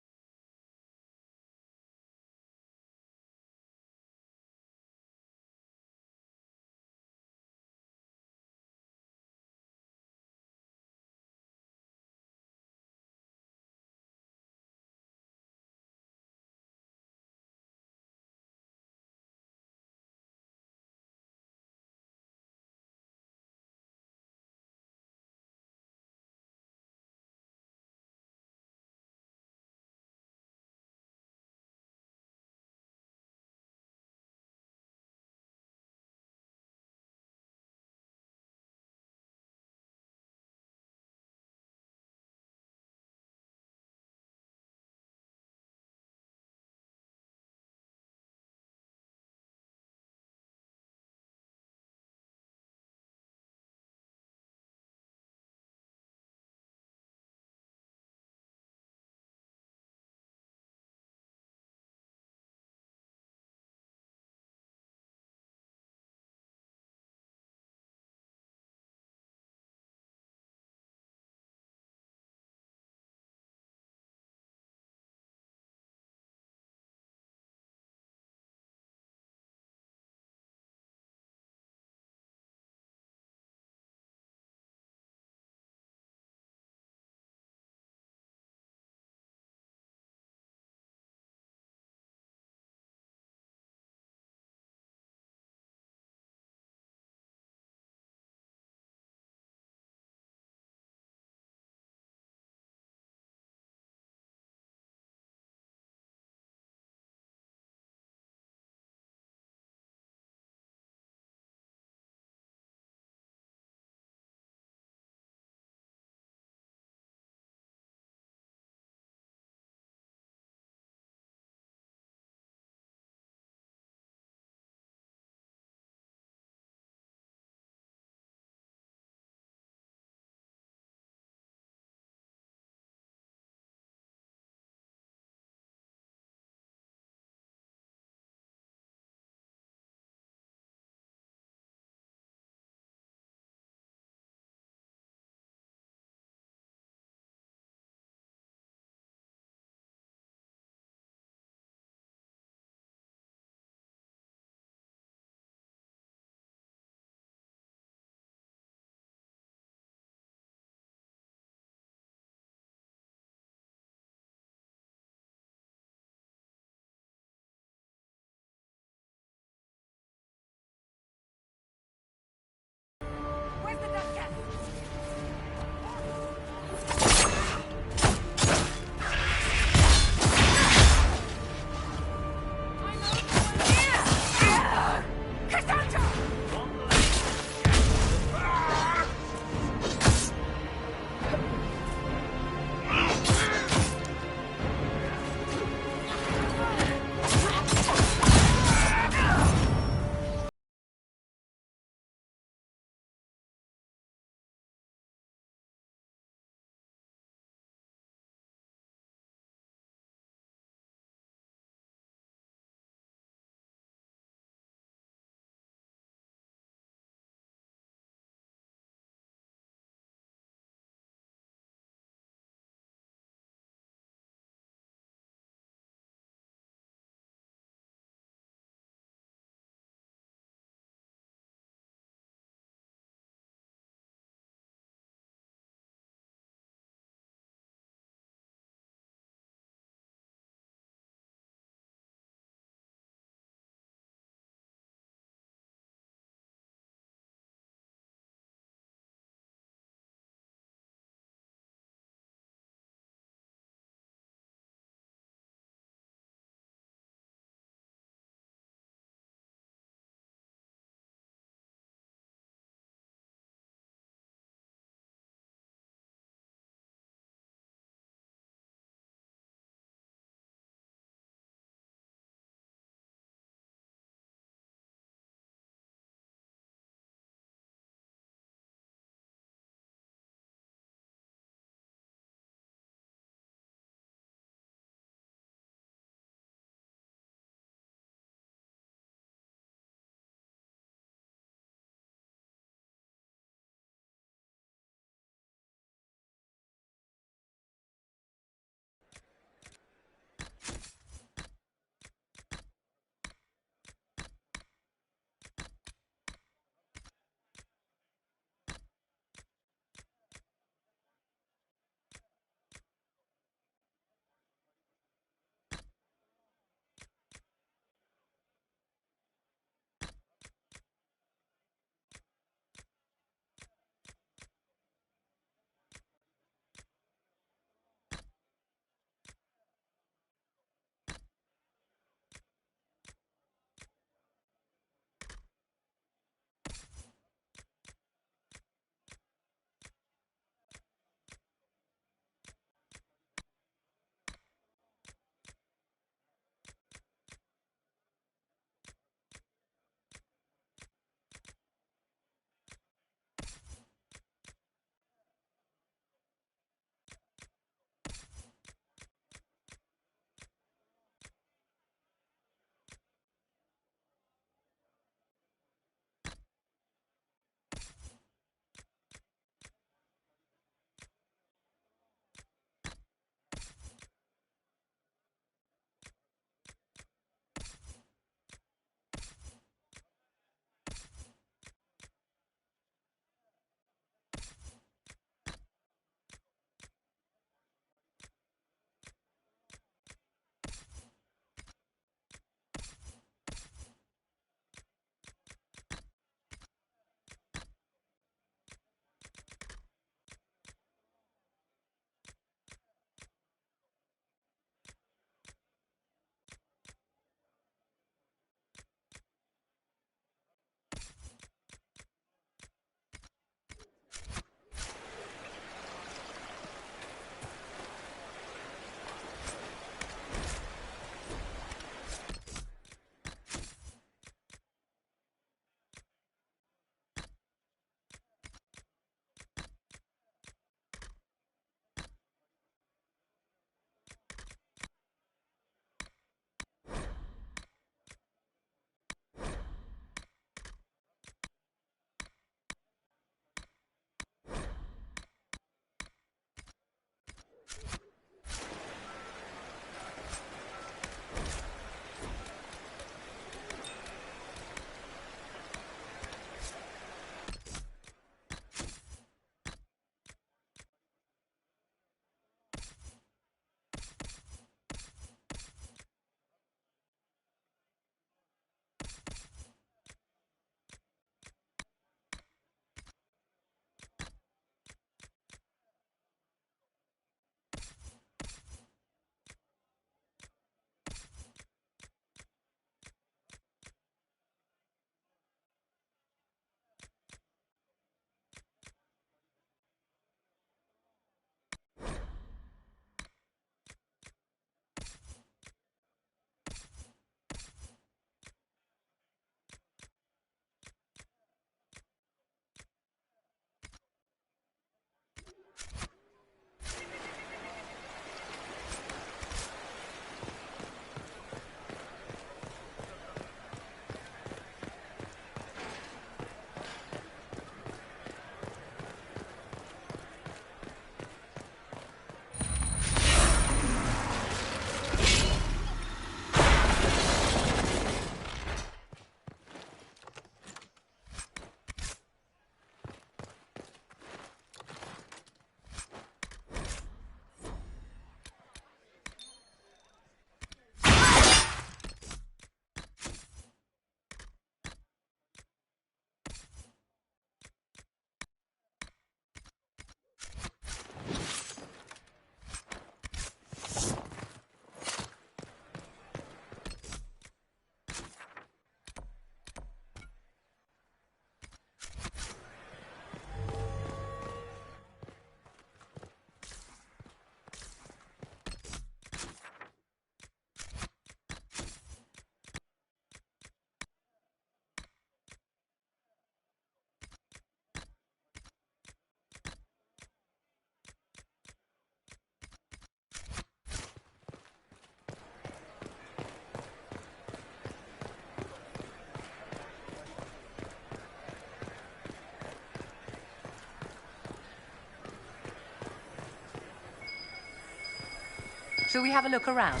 Shall we have a look around?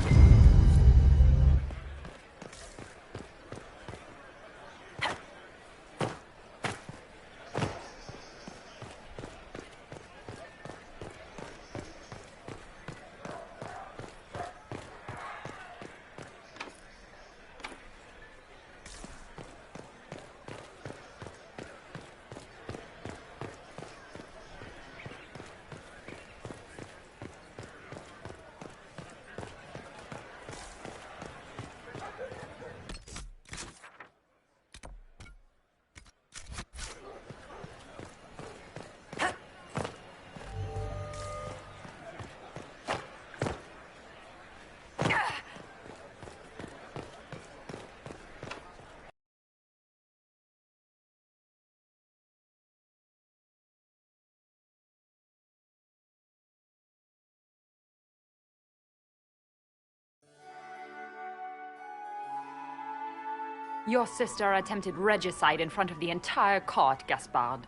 Your sister attempted regicide in front of the entire court, Gaspard.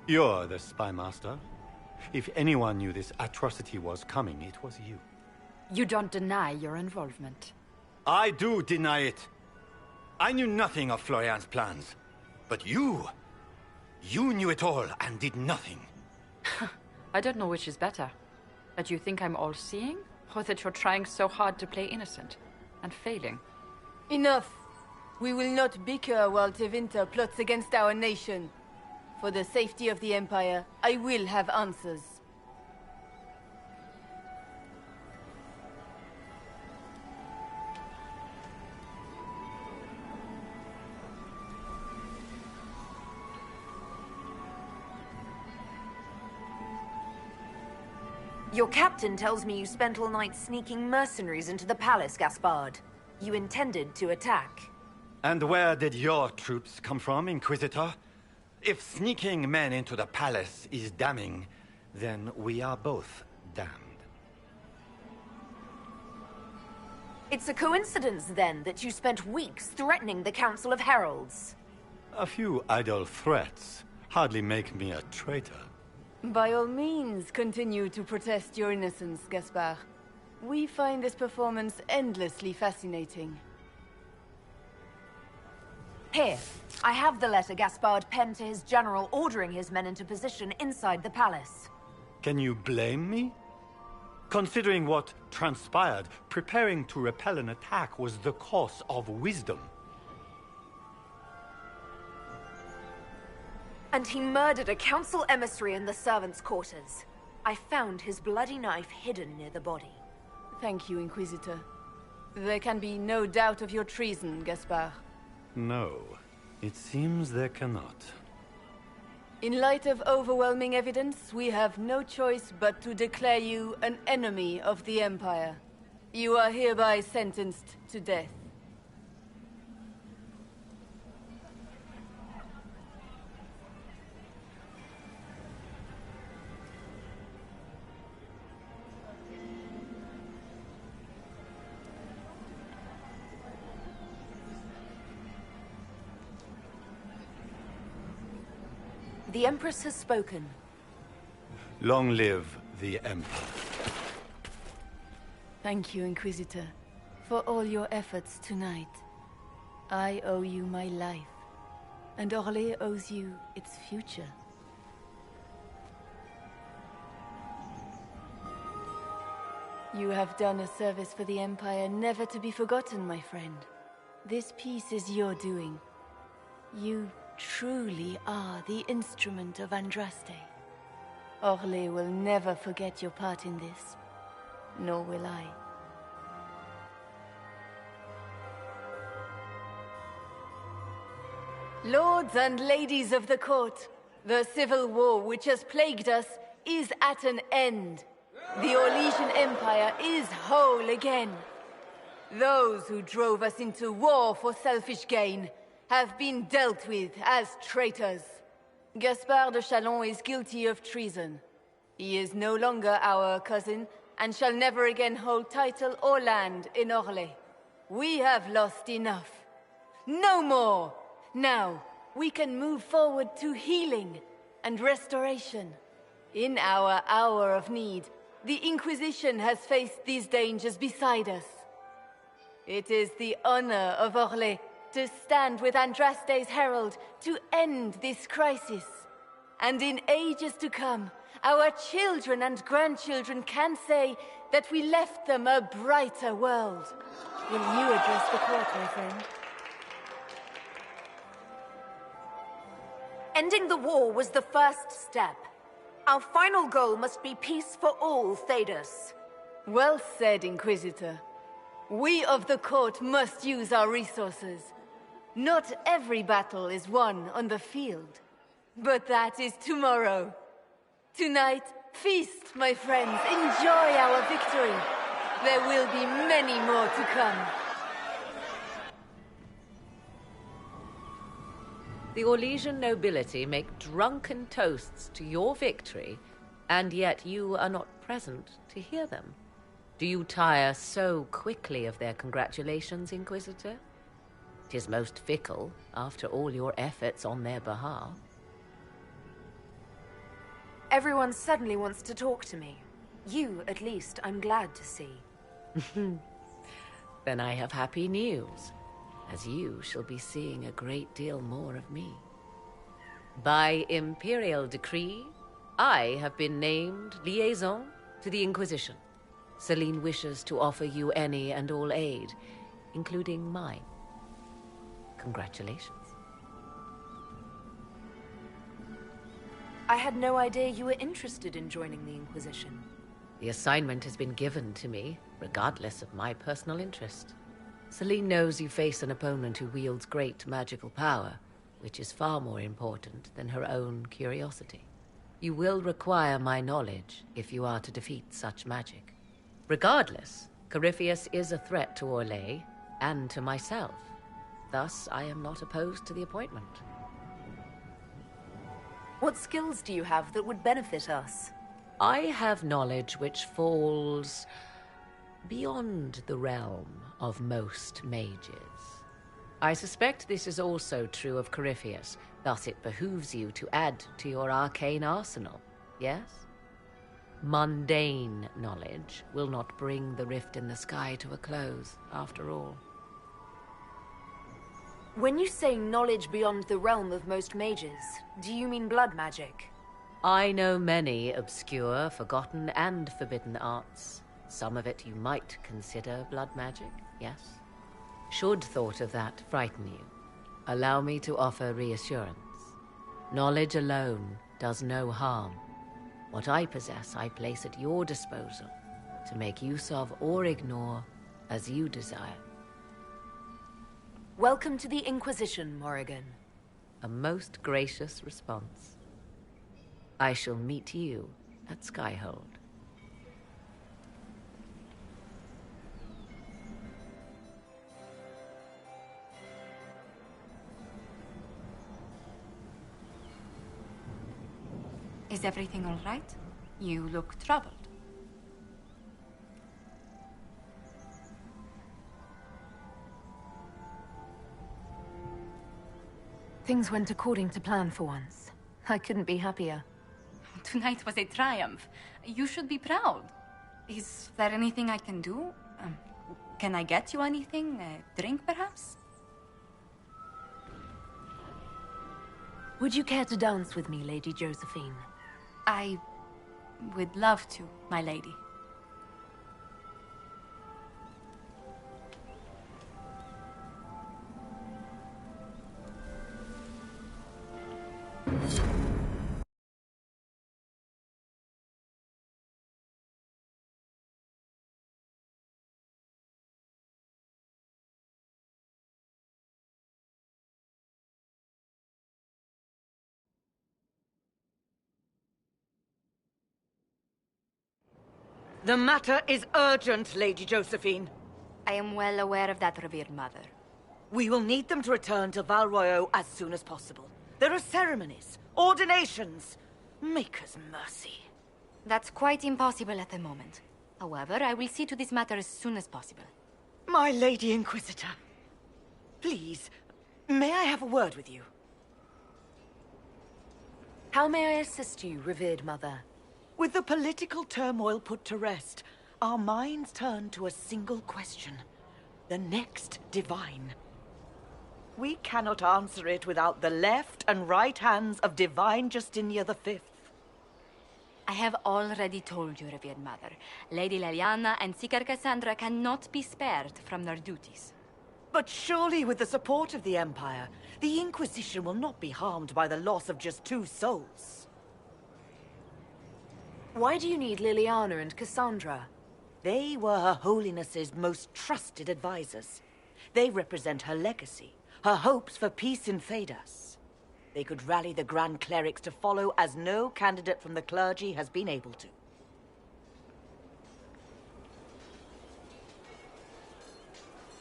You're the spy master. If anyone knew this atrocity was coming, it was you. You don't deny your involvement. I do deny it. I knew nothing of Florian's plans. But you knew it all and did nothing. I don't know which is better. That you think I'm all-seeing, or that you're trying so hard to play innocent, and failing. Enough! We will not bicker while Tevinter plots against our nation. For the safety of the Empire, I will have answers. Your captain tells me you spent all night sneaking mercenaries into the palace, Gaspard. You intended to attack. And where did your troops come from, Inquisitor? If sneaking men into the palace is damning, then we are both damned. It's a coincidence, then, that you spent weeks threatening the Council of Heralds. A few idle threats hardly make me a traitor. By all means, continue to protest your innocence, Gaspard. We find this performance endlessly fascinating. Here, I have the letter Gaspard penned to his general ordering his men into position inside the palace. Can you blame me? Considering what transpired, preparing to repel an attack was the course of wisdom. And he murdered a council emissary in the servants' quarters. I found his bloody knife hidden near the body. Thank you, Inquisitor. There can be no doubt of your treason, Gaspard. No, it seems there cannot. In light of overwhelming evidence, we have no choice but to declare you an enemy of the Empire. You are hereby sentenced to death. The Empress has spoken. Long live the Empire. Thank you, Inquisitor, for all your efforts tonight. I owe you my life, and Orlais owes you its future. You have done a service for the Empire never to be forgotten, my friend. This piece is your doing. You truly are the instrument of Andraste. Orlais will never forget your part in this, nor will I. Lords and ladies of the court, the civil war which has plagued us is at an end. The Orlesian Empire is whole again. Those who drove us into war for selfish gain have been dealt with as traitors. Gaspard de Chalon is guilty of treason. He is no longer our cousin, and shall never again hold title or land in Orlais. We have lost enough. No more! Now, we can move forward to healing and restoration. In our hour of need, The Inquisition has faced these dangers beside us. It is the honor of Orlais to stand with Andraste's herald to end this crisis. And in ages to come, our children and grandchildren can say that we left them a brighter world. Will you address the court, my friend? Ending the war was the first step. Our final goal must be peace for all, Thedas. Well said, Inquisitor. We of the court must use our resources. Not every battle is won on the field. But that is tomorrow. Tonight, feast, my friends. Enjoy our victory. There will be many more to come. The Orlesian nobility make drunken toasts to your victory, and yet you are not present to hear them. Do you tire so quickly of their congratulations, Inquisitor? 'Tis most fickle, after all your efforts on their behalf. Everyone suddenly wants to talk to me. You, at least, I'm glad to see. Then I have happy news, as you shall be seeing a great deal more of me. By imperial decree, I have been named liaison to the Inquisition. Celine wishes to offer you any and all aid, including mine. Congratulations. I had no idea you were interested in joining the Inquisition. The assignment has been given to me, regardless of my personal interest. Celine knows you face an opponent who wields great magical power, which is far more important than her own curiosity. You will require my knowledge if you are to defeat such magic. Regardless, Corypheus is a threat to Orlais and to myself. Thus, I am not opposed to the appointment. What skills do you have that would benefit us? I have knowledge which falls beyond the realm of most mages. I suspect this is also true of Corypheus, thus it behooves you to add to your arcane arsenal, yes? Mundane knowledge will not bring the rift in the sky to a close, after all. When you say knowledge beyond the realm of most mages, do you mean blood magic? I know many obscure, forgotten, and forbidden arts. Some of it you might consider blood magic, yes? Should thought of that frighten you, allow me to offer reassurance. Knowledge alone does no harm. What I possess, I place at your disposal to make use of or ignore as you desire. Welcome to the Inquisition, Morrigan. A most gracious response. I shall meet you at Skyhold. Is everything all right? You look troubled. Things went according to plan for once. I couldn't be happier. Tonight was a triumph. You should be proud. Is there anything I can do? Can I get you anything? A drink, perhaps? Would you care to dance with me, Lady Josephine? I would love to, my lady. The matter is urgent, Lady Josephine. I am well aware of that, revered mother. We will need them to return to Val Royeaux as soon as possible. There are ceremonies, ordinations. Make us mercy. That's quite impossible at the moment. However, I will see to this matter as soon as possible. My Lady Inquisitor, please, may I have a word with you? How may I assist you, revered mother? With the political turmoil put to rest, our minds turn to a single question. The next divine. We cannot answer it without the left and right hands of Divine Justinia V. I have already told you, revered mother. Lady Leliana and Seeker Cassandra cannot be spared from their duties. But surely with the support of the Empire, the Inquisition will not be harmed by the loss of just 2 souls. Why do you need Liliana and Cassandra? They were Her Holiness's most trusted advisors. They represent her legacy, her hopes for peace in Thedas. They could rally the Grand Clerics to follow as no candidate from the clergy has been able to.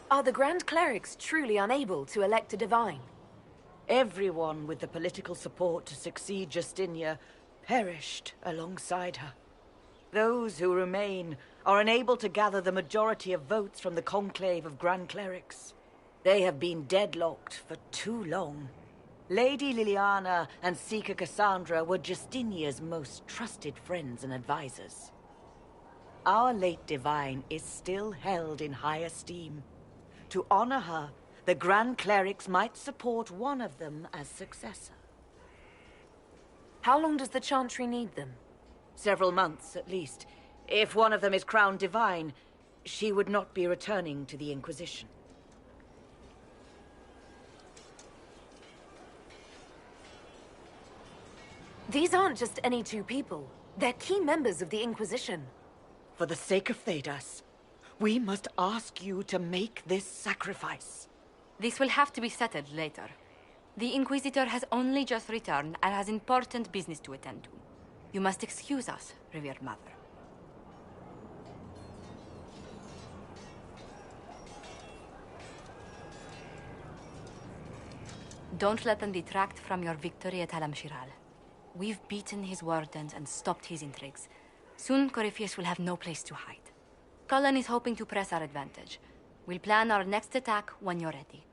Are the Grand Clerics truly unable to elect a divine? Everyone with the political support to succeed Justinia perished alongside her. Those who remain are unable to gather the majority of votes from the conclave of Grand Clerics. They have been deadlocked for too long. Lady Liliana and Seeker Cassandra were Justinia's most trusted friends and advisors. Our late divine is still held in high esteem. To honor her, the Grand Clerics might support one of them as successor. How long does the Chantry need them? Several months, at least. If one of them is crowned divine, she would not be returning to the Inquisition. These aren't just any 2 people. They're key members of the Inquisition. For the sake of Thedas, we must ask you to make this sacrifice. This will have to be settled later. The Inquisitor has only just returned and has important business to attend to. You must excuse us, revered mother. Don't let them detract from your victory at Alam-Shiral. We've beaten his wardens and stopped his intrigues. Soon, Corypheus will have no place to hide. Cullen is hoping to press our advantage. We'll plan our next attack when you're ready.